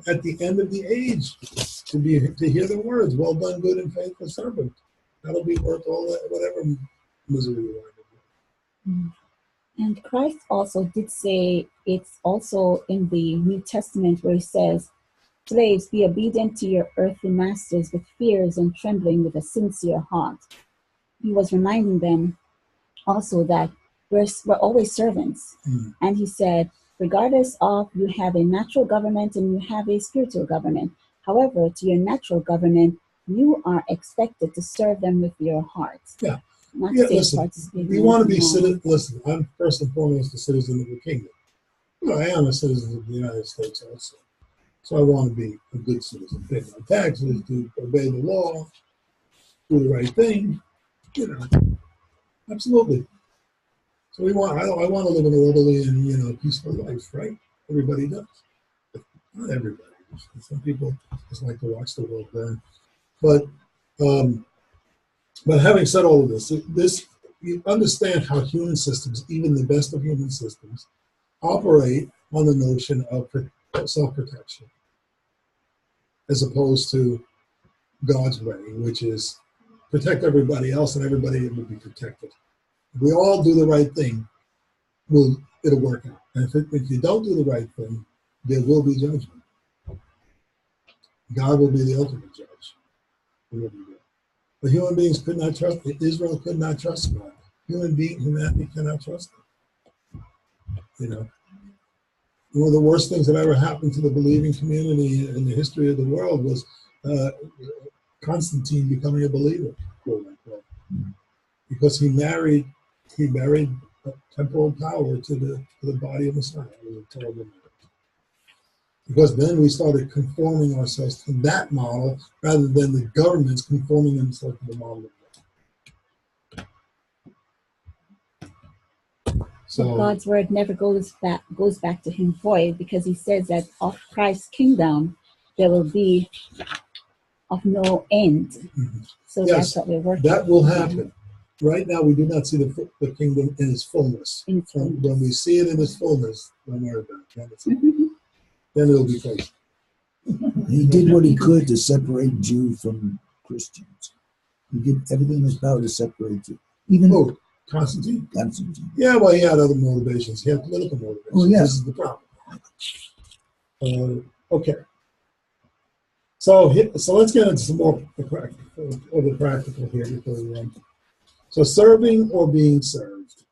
at the end of the age, to hear the words, "Well done, good and faithful servant," that'll be worth all that, whatever misery you are. And Christ also did say, it's also in the New Testament where he says, slaves, be obedient to your earthly masters with fears and trembling with a sincere heart. He was reminding them also that we're always servants. And he said, regardless of you have a natural government and you have a spiritual government. However, to your natural government, you are expected to serve them with your heart. Yeah. Not Yeah, to listen, we want to be citizens. Listen, I'm first and foremost a citizen of the kingdom. I am a citizen of the United States also. So I want to be a good citizen, pay my taxes, to obey the law, do the right thing, absolutely. So I want to live an orderly and peaceful life, right? Everybody does. But not everybody. Some people just like to watch the world burn. But having said all of this, you understand how human systems, even the best of human systems, operate on the notion of self-protection, as opposed to God's way, which is protect everybody else and everybody will be protected. If we all do the right thing, it'll work out. And if you don't do the right thing, there will be judgment. God will be the ultimate judge. But human beings could not trust, Israel could not trust God. Humanity cannot trust him. One of the worst things that ever happened to the believing community in the history of the world was Constantine becoming a believer, quote unquote, because he married temporal power to the body of Messiah. It was a terrible marriage. Because then we started conforming ourselves to that model rather than the governments conforming themselves to the model of God. So God's word never goes back to him void, because he says that of Christ's kingdom there will be of no end. So yes, that's what we're working. That will happen. Right now, we do not see the kingdom in its fullness. When we see it in its fullness, don't worry about it. Then it'll be faithful. He did what he could to separate Jew from Christians. He did everything in his power to separate you. Even Oh, Constantine? Constantine. Yeah, well, he had other motivations. He had political motivations. Oh, yeah. This is the problem. Okay. So let's get into some more of the practical here before we end. So serving or being served?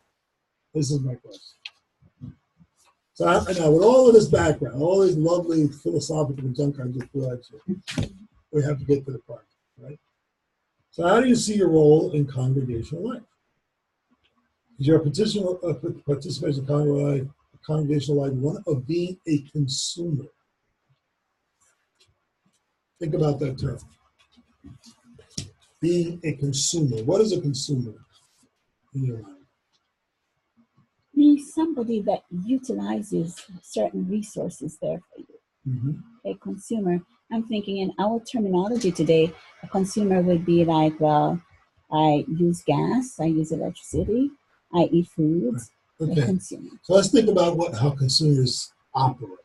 This is my question. So now with all of this background, all this lovely philosophical junk I just threw at you, we have to get to the part, right? So how do you see your role in congregational life? Is your participation in congregational life one of being a consumer? Think about that term. Being a consumer. What is a consumer in your mind? Being somebody that utilizes certain resources there for you. Mm-hmm. A consumer. I'm thinking in our terminology today, a consumer would be like, well, I use gas, I use electricity, I eat foods. Okay. A consumer. So let's think about how consumers operate.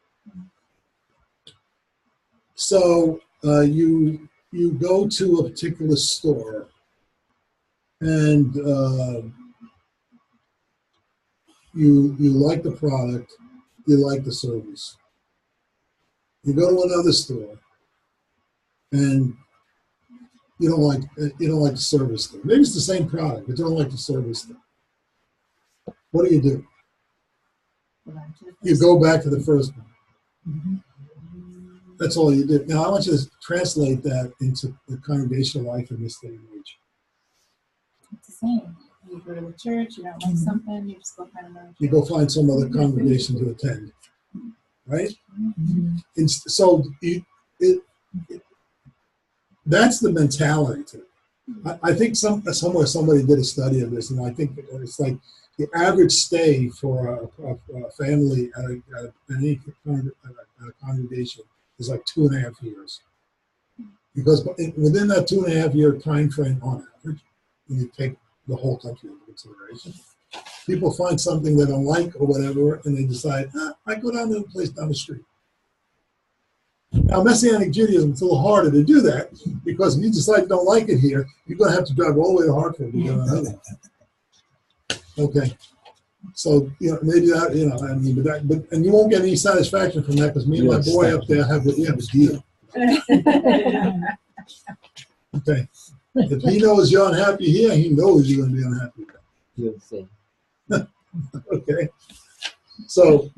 So you go to a particular store and you like the product, you like the service. You go to another store and you don't like the service there. Maybe it's the same product, but you don't like the service there. What do? You go back to the first one. Mm-hmm. That's all you do. Now I want you to translate that into the congregational life in this day and age. It's the same. You go to the church, you don't like something, you just go find another church. You go find some other congregation to attend, right? Mm-hmm. And so that's the mentality to it. I think somewhere somebody did a study of this, and I think it's like the average stay for a family at a congregation is like 2.5 years. Because within that 2.5 year time frame on average, when you take the whole country into consideration, people find something they don't like or whatever, and they decide, I go down to the place down the street. Now, Messianic Judaism, it's a little harder to do that, because if you decide you don't like it here, you're going to have to drive all the way to Hartford to go another. Okay. So, maybe that, I mean, and you won't get any satisfaction from that, because me and my boy up there have a deal. Okay. If he knows you're unhappy here, he knows you're going to be unhappy there. You'll see. Okay. So,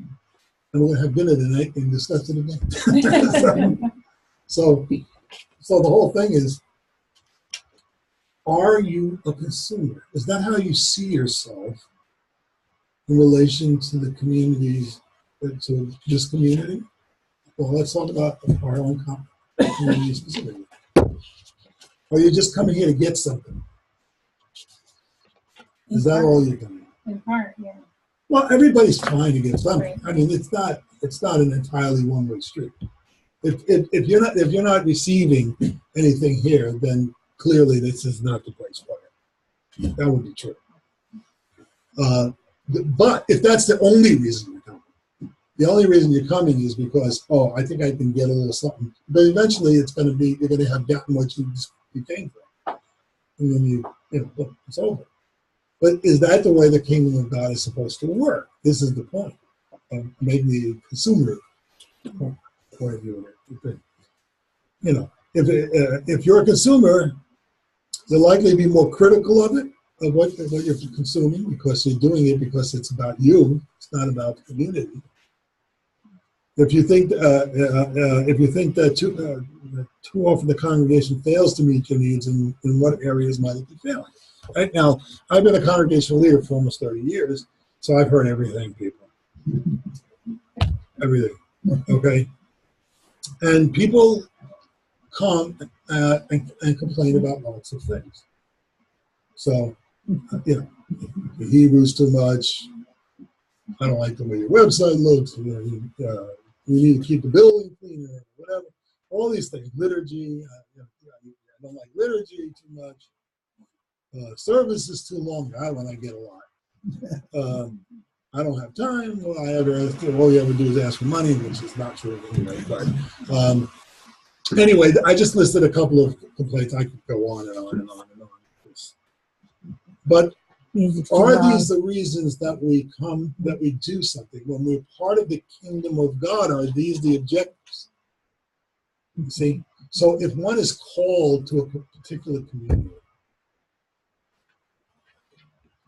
and we're going to have dinner tonight and discuss it again. so the whole thing is, are you a consumer? Is that how you see yourself in relation to the communities, to this community? Well, let's talk about our own community specifically. Or you're just coming here to get something? Is that all you're doing? In part, yeah. Well, everybody's trying to get something. I mean, it's not an entirely one-way street. If you're not receiving anything here, then clearly this is not the place for it. That would be true. But if that's the only reason you're coming, the only reason you're coming is because, I think I can get a little something. But eventually, you're going to have gotten what you came for, and then it's over. But is that the way the kingdom of God is supposed to work? This is the point of making the consumer point of view of it. If you're a consumer, you'll likely be more critical of it, of what you're consuming, because you're doing it because it's about you. It's not about the community. If you think that too often the congregation fails to meet your needs, in what areas might it be failing? Right now, I've been a congregational leader for almost 30 years, so I've heard everything, people. Everything. Okay? And people come and complain about lots of things. So, the Hebrew's too much. I don't like the way your website looks. You need to keep the building cleaner, whatever. All these things. Liturgy. I don't like liturgy too much. Service is too long. When I get a lot. I don't have time. All you ever do is ask for money, which is not true anyway. But Anyway, I just listed a couple of complaints. I could go on and on and on and on. But are these the reasons that we come, that we do something? When we're part of the kingdom of God, are these the objectives? You see? So if one is called to a particular community,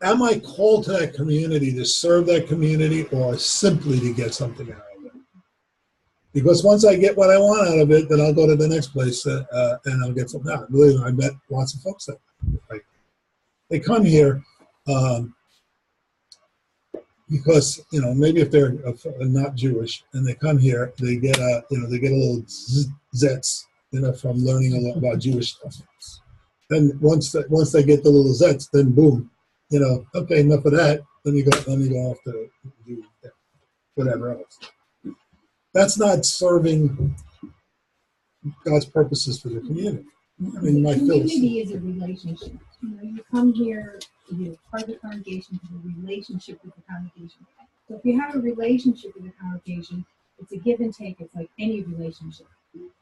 am I called to that community to serve that community or simply to get something out of it? Because once I get what I want out of it, then I'll go to the next place and I'll get something out. Believe me, I met lots of folks that they come here because, you know, maybe if they're not Jewish and they come here, they get a little zets, you know, from learning a lot about Jewish stuff. Then once they get the little zets, then boom, you know, okay, enough of that. Let me go off to do whatever else. That's not serving God's purposes for the community. I mean, my community is a relationship. You know, you come here, you're part of the congregation, you have a relationship with the congregation. So if you have a relationship with the congregation, it's a give and take. It's like any relationship.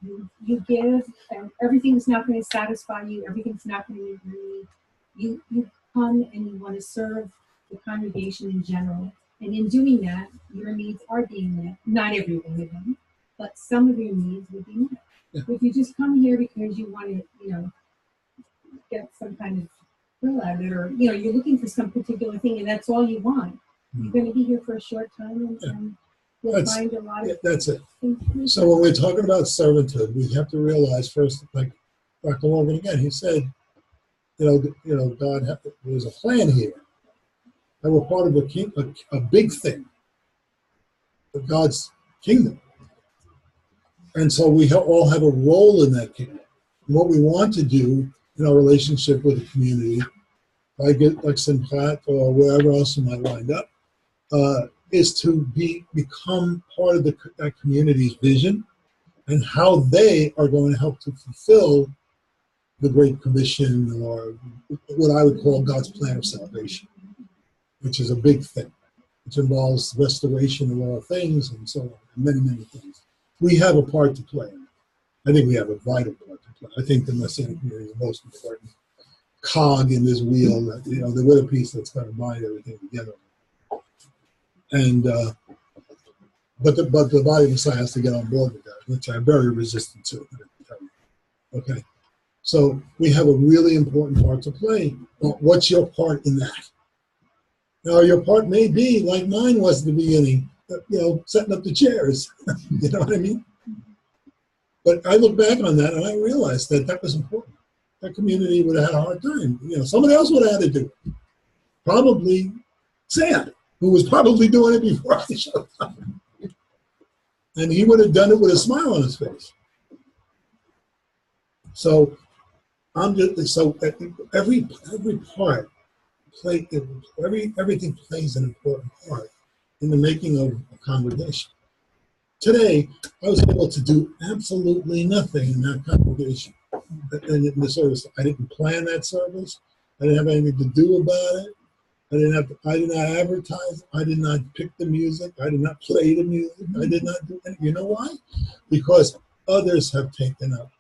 You give, and everything's not going to satisfy you. Everything's not going to meet your need. You come and you want to serve the congregation in general. And in doing that, your needs are being met. Not every one of them, but some of your needs will be met. Yeah. If you just come here because you want to, you know, get some kind of thrill out of it, or, you know, you're looking for some particular thing and that's all you want, you're going to be here for a short time and you'll find a lot of that's it. So when we're talking about servanthood, we have to realize first, like Dr. Morgan again, he said, you know, God, there's a plan here. And we're part of a big thing, of God's kingdom. And so we all have a role in that kingdom. And what we want to do in our relationship with the community, like Simchat or wherever else you might wind up, is to become part of that community's vision and how they are going to help to fulfill the Great Commission, or what I would call God's plan of salvation, which is a big thing, which involves restoration of all things and so on, and many, many things. We have a part to play in it. I think we have a vital part to play. I think the Messianic community is the most important cog in this wheel, you know, the little piece that's going to bind everything together. And but the body of Messiah has to get on board with that, which I'm very resistant to. Okay, so we have a really important part to play. What's your part in that? Now, your part may be like mine was at the beginning, you know, setting up the chairs. You know what I mean? But I look back on that and I realized that was important. That community would have had a hard time. You know, somebody else would have had to do it. Probably Sam, who was probably doing it before I showed up. And he would have done it with a smile on his face. So every part everything plays an important part in the making of a congregation. Today, I was able to do absolutely nothing in that congregation, in the service. I didn't plan that service. I didn't have anything to do about it. I did not advertise. I did not pick the music. I did not play the music. I did not do anything. You know why? Because others have taken up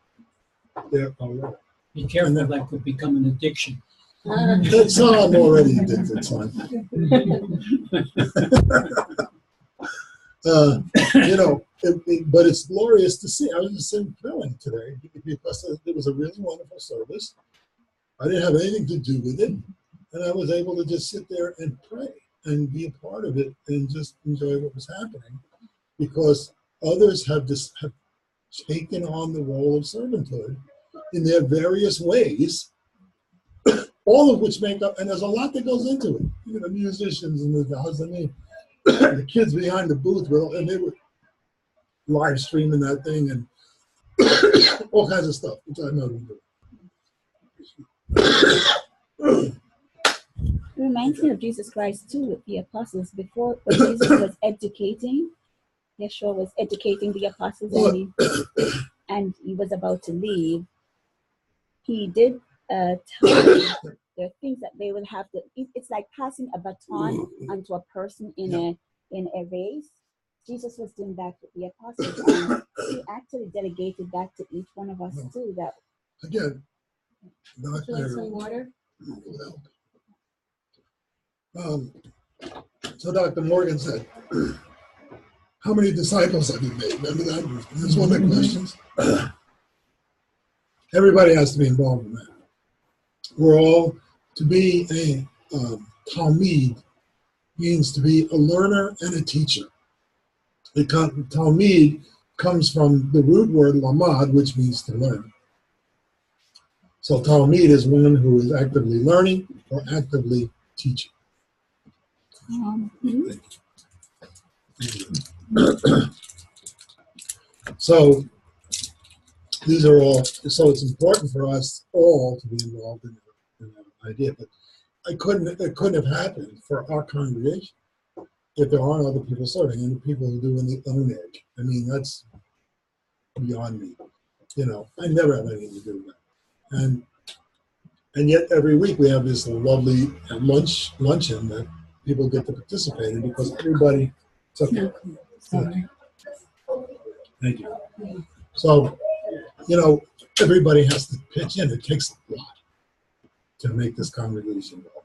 their role. Be careful, that could become an addiction. That's all I'm already addicted, son. You know, but it's glorious to see. I was just feeling today because it was a really wonderful service. I didn't have anything to do with it, and I was able to just sit there and pray and be a part of it and just enjoy what was happening, because others have taken on the role of servanthood in their various ways, all of which make up, and there's a lot that goes into it. You know, musicians and the kids behind the booth, and they were live streaming that thing and all kinds of stuff, which I know they do. It reminds me of Jesus Christ too, with the apostles. Before, when Jesus was educating, Yeshua was educating the apostles, and he was about to leave. He did tell them there are things that they will have to. It's like passing a baton onto a person in a race. Jesus was doing that with the apostles. And he actually delegated that to each one of us too. That Again, would you like some water? So Dr. Morgan said, how many disciples have you made? Remember that? That's one of the questions. Everybody has to be involved in that. We're all, to be a Talmid means to be a learner and a teacher. Talmid comes from the root word lamad, which means to learn. So Talmid is one who is actively learning or actively teaching. So these are all, so it's important for us all to be involved in that idea. But it couldn't have happened for our congregation if there aren't other people serving and the people who do in the own edge. I mean, that's beyond me. I never have anything to do with that. And yet every week we have this lovely luncheon that people get to participate in because everybody took it. Thank you. So, everybody has to pitch in. It takes a lot to make this congregation go.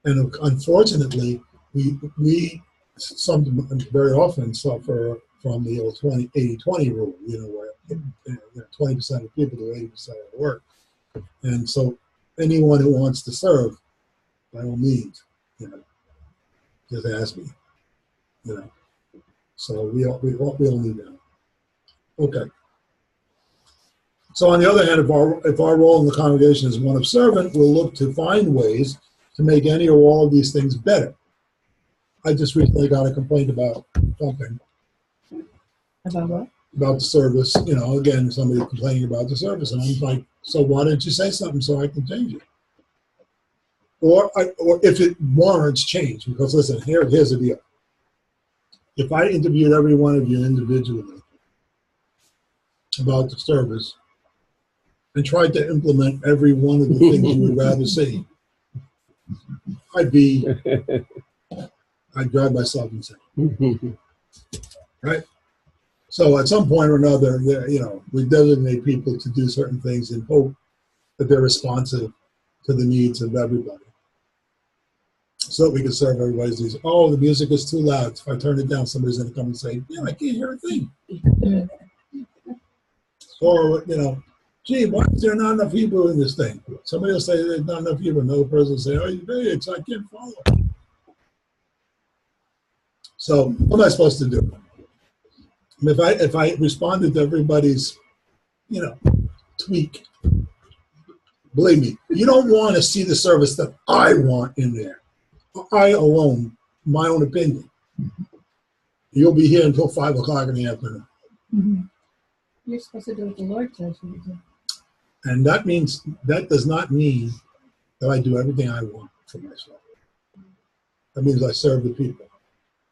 And unfortunately, we very often suffer from the old 80-20 rule, where 20% of people do 80% of the work. And so anyone who wants to serve, by all means, just ask me, So we all need that. Okay. So on the other hand, if our role in the congregation is one of servant, we'll look to find ways to make any or all of these things better. I just recently got a complaint about something. About what? About the service. Again, somebody complaining about the service. And I'm like, so why didn't you say something so I can change it? Or if it warrants change, because listen, here's the deal. If I interviewed every one of you individually about the service and tried to implement every one of the things you would rather see, I'd drive myself insane. Right? So at some point or another, we designate people to do certain things in hope that they're responsive to the needs of everybody. So that we can serve everybody's needs. Oh, the music is too loud. If I turn it down, somebody's going to come and say, I can't hear a thing. Or, gee, why is there not enough Hebrew in this thing? Somebody will say there's not enough Hebrew. Another person will say, I can't follow. So what am I supposed to do? If I responded to everybody's, tweak, believe me, you don't want to see the service that I want in there. I alone, my own opinion. You'll be here until 5 o'clock in the afternoon. Mm-hmm. You're supposed to do what the Lord tells you to do. And that does not mean that I do everything I want for myself. That means I serve the people.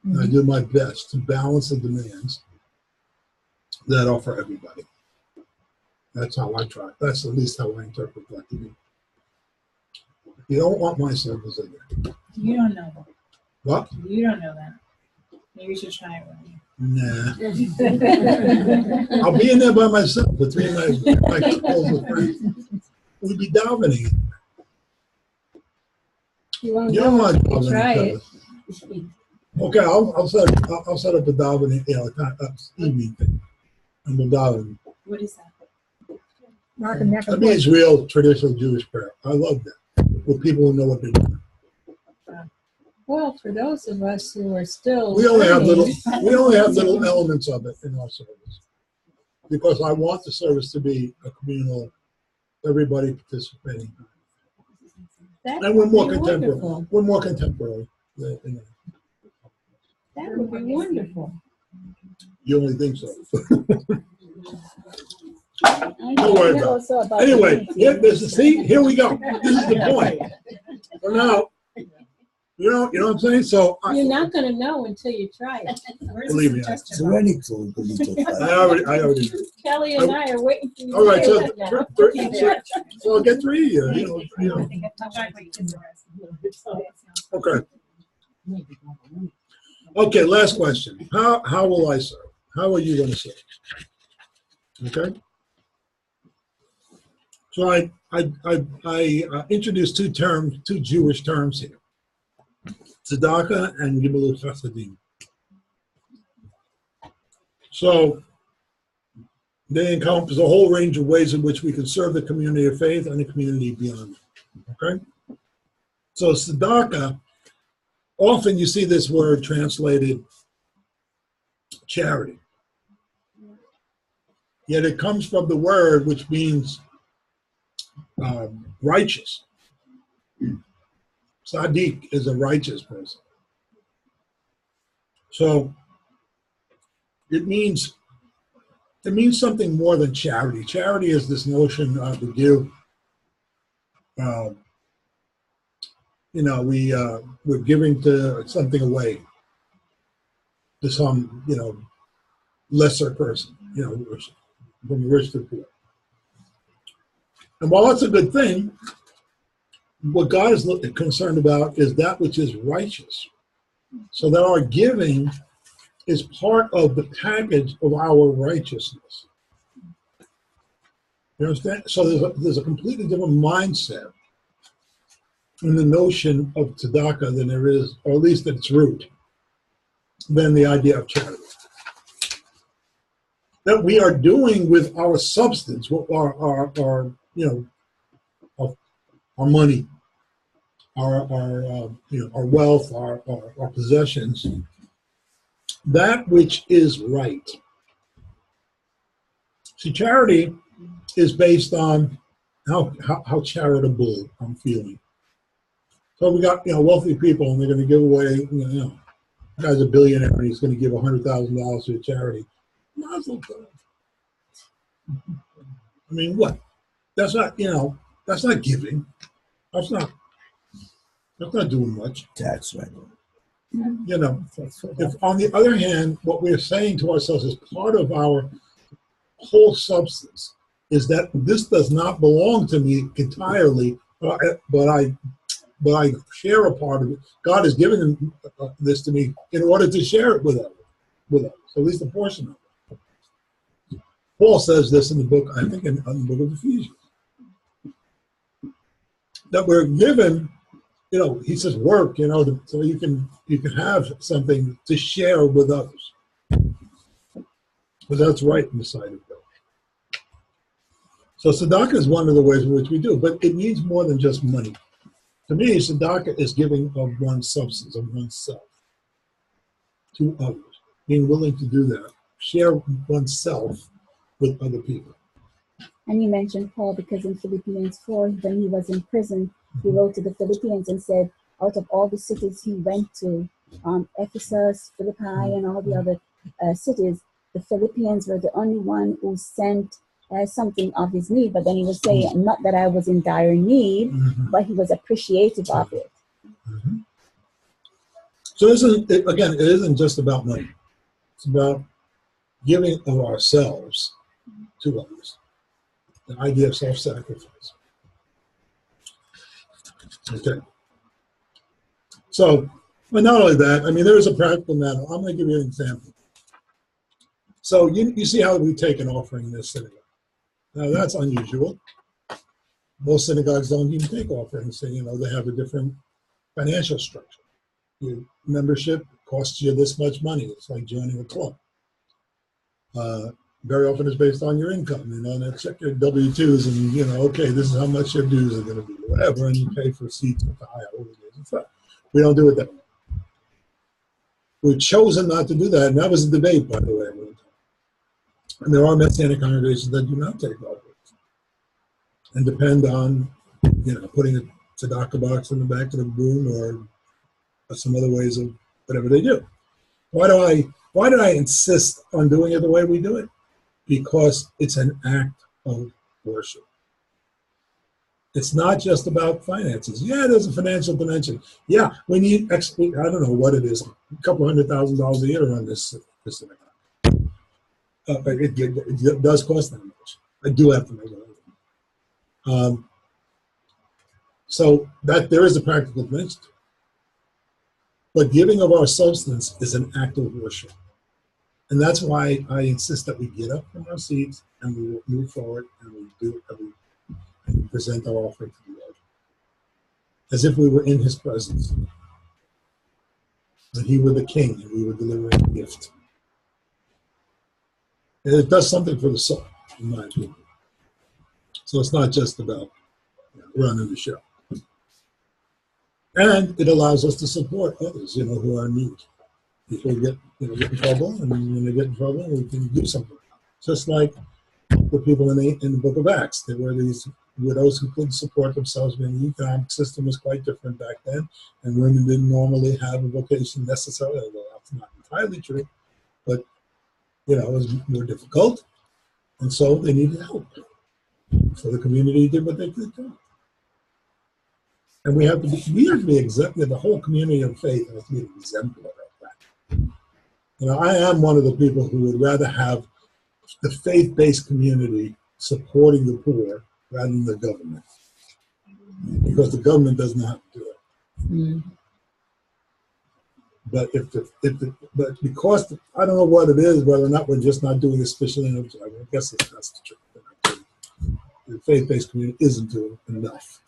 Mm-hmm. And I do my best to balance the demands that are for everybody. That's how I try. That's at least how I interpret that to be. You don't want my service in there. You don't know that. What? You don't know that. Maybe you should try it one day. Nah. I'll be in there by myself with 3 of my close friends. We'll be davening. You won't don't want to try it. Okay, I'll set up a davening, evening thing. And we'll daven. What is that? That means real traditional Jewish prayer. I love that. With people who know what they're doing. Well, for those of us who are still we only have little elements of it in our service. Because I want the service to be a communal, everybody participating. And we're more contemporary. Wonderful. We're more contemporary. That would be wonderful. You only think so. Don't worry about it. Anyway, here we go. This is the point. So now, you know what I'm saying? So you're not going to know until you try it. Believe me. I already. Kelly and I are waiting for you. All right, so I'll get 3. Okay. Okay, last question. How will I serve? How are you going to serve? Okay. So I introduced two Jewish terms here: tzedakah and gimilut chasadim. So they encompass a whole range of ways in which we can serve the community of faith and the community beyond it. Okay. So tzedakah, often you see this word translated charity. Yet it comes from the word which means righteous. Tzaddik is a righteous person. So it means something more than charity. Charity is this notion to give. We're giving to something away to some lesser person. From rich to poor. And while that's a good thing, what God is concerned about is that which is righteous. So that our giving is part of the package of our righteousness. You understand? So there's a completely different mindset in the notion of tzedakah than there is, or at least at its root, than the idea of charity. That we are doing with our substance, our money, our wealth, our possessions, that which is right. See, charity is based on how charitable I'm feeling. So we got wealthy people, and they're going to give away. The guy's a billionaire, and he's going to give $100,000 to a charity. Mazel tov. I mean, what? That's not giving. That's not doing much. Tax right. If on the other hand, what we're saying to ourselves is part of our whole substance is that this does not belong to me entirely, but I share a part of it. God has given this to me in order to share it with others, at least a portion of it. Paul says this in the book, I think in the book of Ephesians, that we're given, he says work, so you can have something to share with others. But that's right in the sight of God. So tzedakah is one of the ways in which we do, but it means more than just money. To me, tzedakah is giving of one's substance, of oneself, to others, being willing to do that, share oneself with other people. And you mentioned Paul because in Philippians 4, when he was in prison, he wrote to the Philippians and said, out of all the cities he went to, Ephesus, Philippi, and all the other cities, the Philippians were the only one who sent something of his need. But then he was saying, not that I was in dire need, but he was appreciative of it. Mm-hmm. So it isn't just about money. It's about giving of ourselves to others. The idea of self-sacrifice. Okay. So, but not only that, there is a practical matter. I'm going to give you an example. So you see how we take an offering in this synagogue. Now that's unusual. Most synagogues don't even take offerings. They have a different financial structure. Your membership costs you this much money. It's like joining a club. Very often it's based on your income, and they check your W-2s and, okay, this is how much your dues are going to be, whatever, and you pay for seats at the high holidays and stuff. We don't do it that way. We've chosen not to do that, and that was a debate, by the way. And there are Messianic congregations that do not take offerings and depend on, putting a tzedakah box in the back of the room or some other ways of whatever they do. Why do I insist on doing it the way we do it? Because it's an act of worship. It's not just about finances. Yeah, there's a financial dimension. Yeah, we need, I don't know what it is, a couple $100,000 a year on this synagogue. It does cost that much. I do have to make it. So that there is a practical dimension. But giving of our substance is an act of worship. And that's why I insist that we get up from our seats and we will move forward and we do and we present our offering to the Lord. As if we were in his presence. And he were the king and we were delivering a gift. And it does something for the soul, in my opinion. So it's not just about running the show. And it allows us to support others, who are in need. People get in trouble, and when they get in trouble, we can do something. Just like the people in the book of Acts. There were these widows who couldn't support themselves. The economic system was quite different back then, and women didn't normally have a vocation necessarily. Well, that's not entirely true, but it was more difficult, and so they needed help. So the community did what they could do. And we have to be exemplar. The whole community of faith has to be an exemplar of that. I am one of the people who would rather have the faith-based community supporting the poor rather than the government, because the government doesn't have to do it. Mm. But but because I don't know what it is, whether or not we're just not doing it sufficiently enough. I guess that's the truth. The faith-based community isn't doing enough.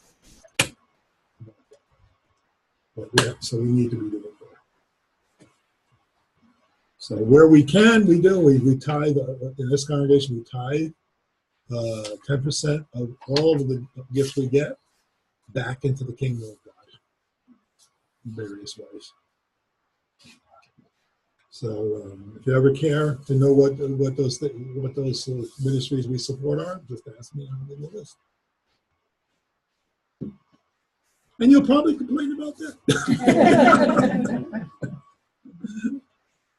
So we need to be doing more. So where we can, we do. We tithe. In this congregation, we tithe 10% of all of the gifts we get back into the kingdom of God in various ways. So if you ever care to know what those ministries we support are, just ask me. I'll give you a list. And you'll probably complain about that.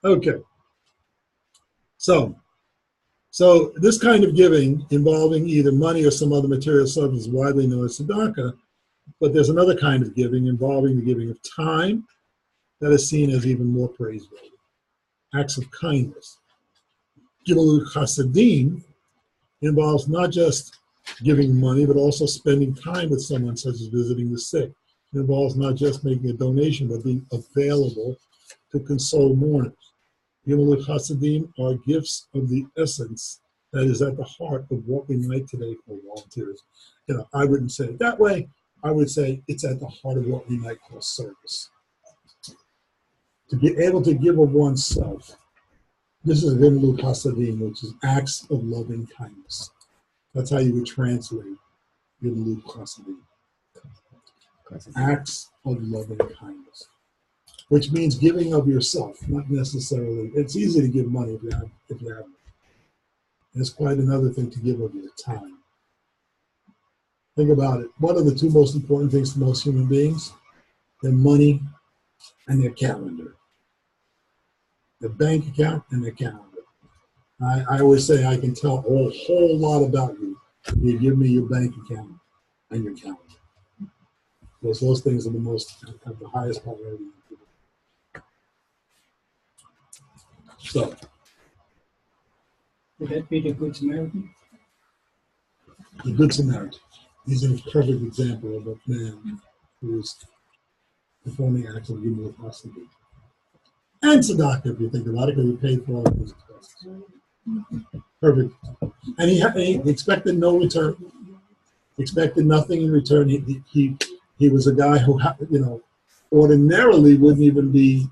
Okay. So this kind of giving involving either money or some other material substance is widely known as tzedakah, but there's another kind of giving involving the giving of time that is seen as even more praiseworthy. Acts of kindness. Gimilut chasadim involves not just giving money, but also spending time with someone, such as visiting the sick. It involves not just making a donation, but being available to console mourners. Gimilut chasadim are gifts of the essence that is at the heart of what we might today call volunteers. I wouldn't say it that way. I would say it's at the heart of what we might call service. To be able to give of oneself. This is Gimilut chasadim, which is acts of loving kindness. That's how you would translate Gimilut chasadim. Acts of loving kindness. Which means giving of yourself, not necessarily. It's easy to give money if you have money. It's quite another thing to give of your time. Think about it. What are the two most important things to most human beings? Their money and their calendar. Their bank account and their calendar. I always say I can tell a whole lot about you if you give me your bank account and your calendar. Because those things are have the highest priority. So, would that be the Good Samaritan? The Good Samaritan. He's a perfect example of a man who is performing acts of gimilut chasadim. And tzedakah, if you think about it, because he paid for all of his expenses. Perfect. And he expected no return. Expected nothing in return. He was a guy who, ordinarily wouldn't even be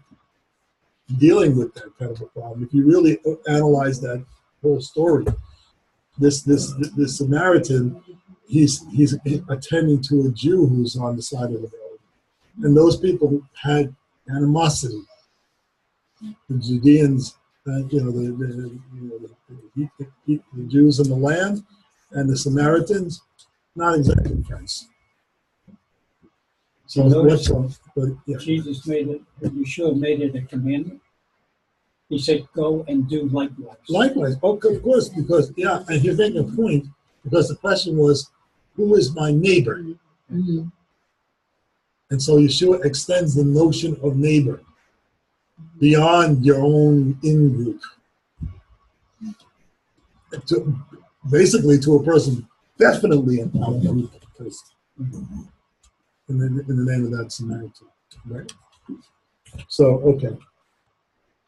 dealing with that kind of a problem. If you really analyze that whole story, this Samaritan, he's attending to a Jew who's on the side of the road, and those people had animosity. The Judeans, the Jews in the land, and the Samaritans, not exactly friends. So, Jesus Yeshua made it a commandment. He said, "Go and do likewise." Likewise, of course, because and he's making a point, because the question was, who is my neighbor? Mm-hmm. And so Yeshua extends the notion of neighbor beyond your own in-group, basically to a person definitely in our group, in the name of that Samaritan, right? So, okay.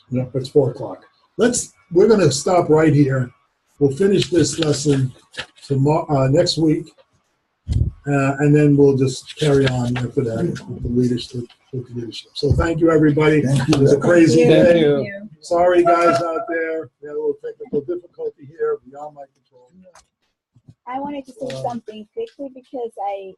No, it's 4 o'clock. We're going to stop right here. We'll finish this lesson tomorrow, next week, and then we'll just carry on after that with the leadership. So thank you, everybody. Thank you. It was a crazy Thank day. you. Sorry, guys out there. We had a little technical difficulty here beyond my control. I wanted to say something quickly because I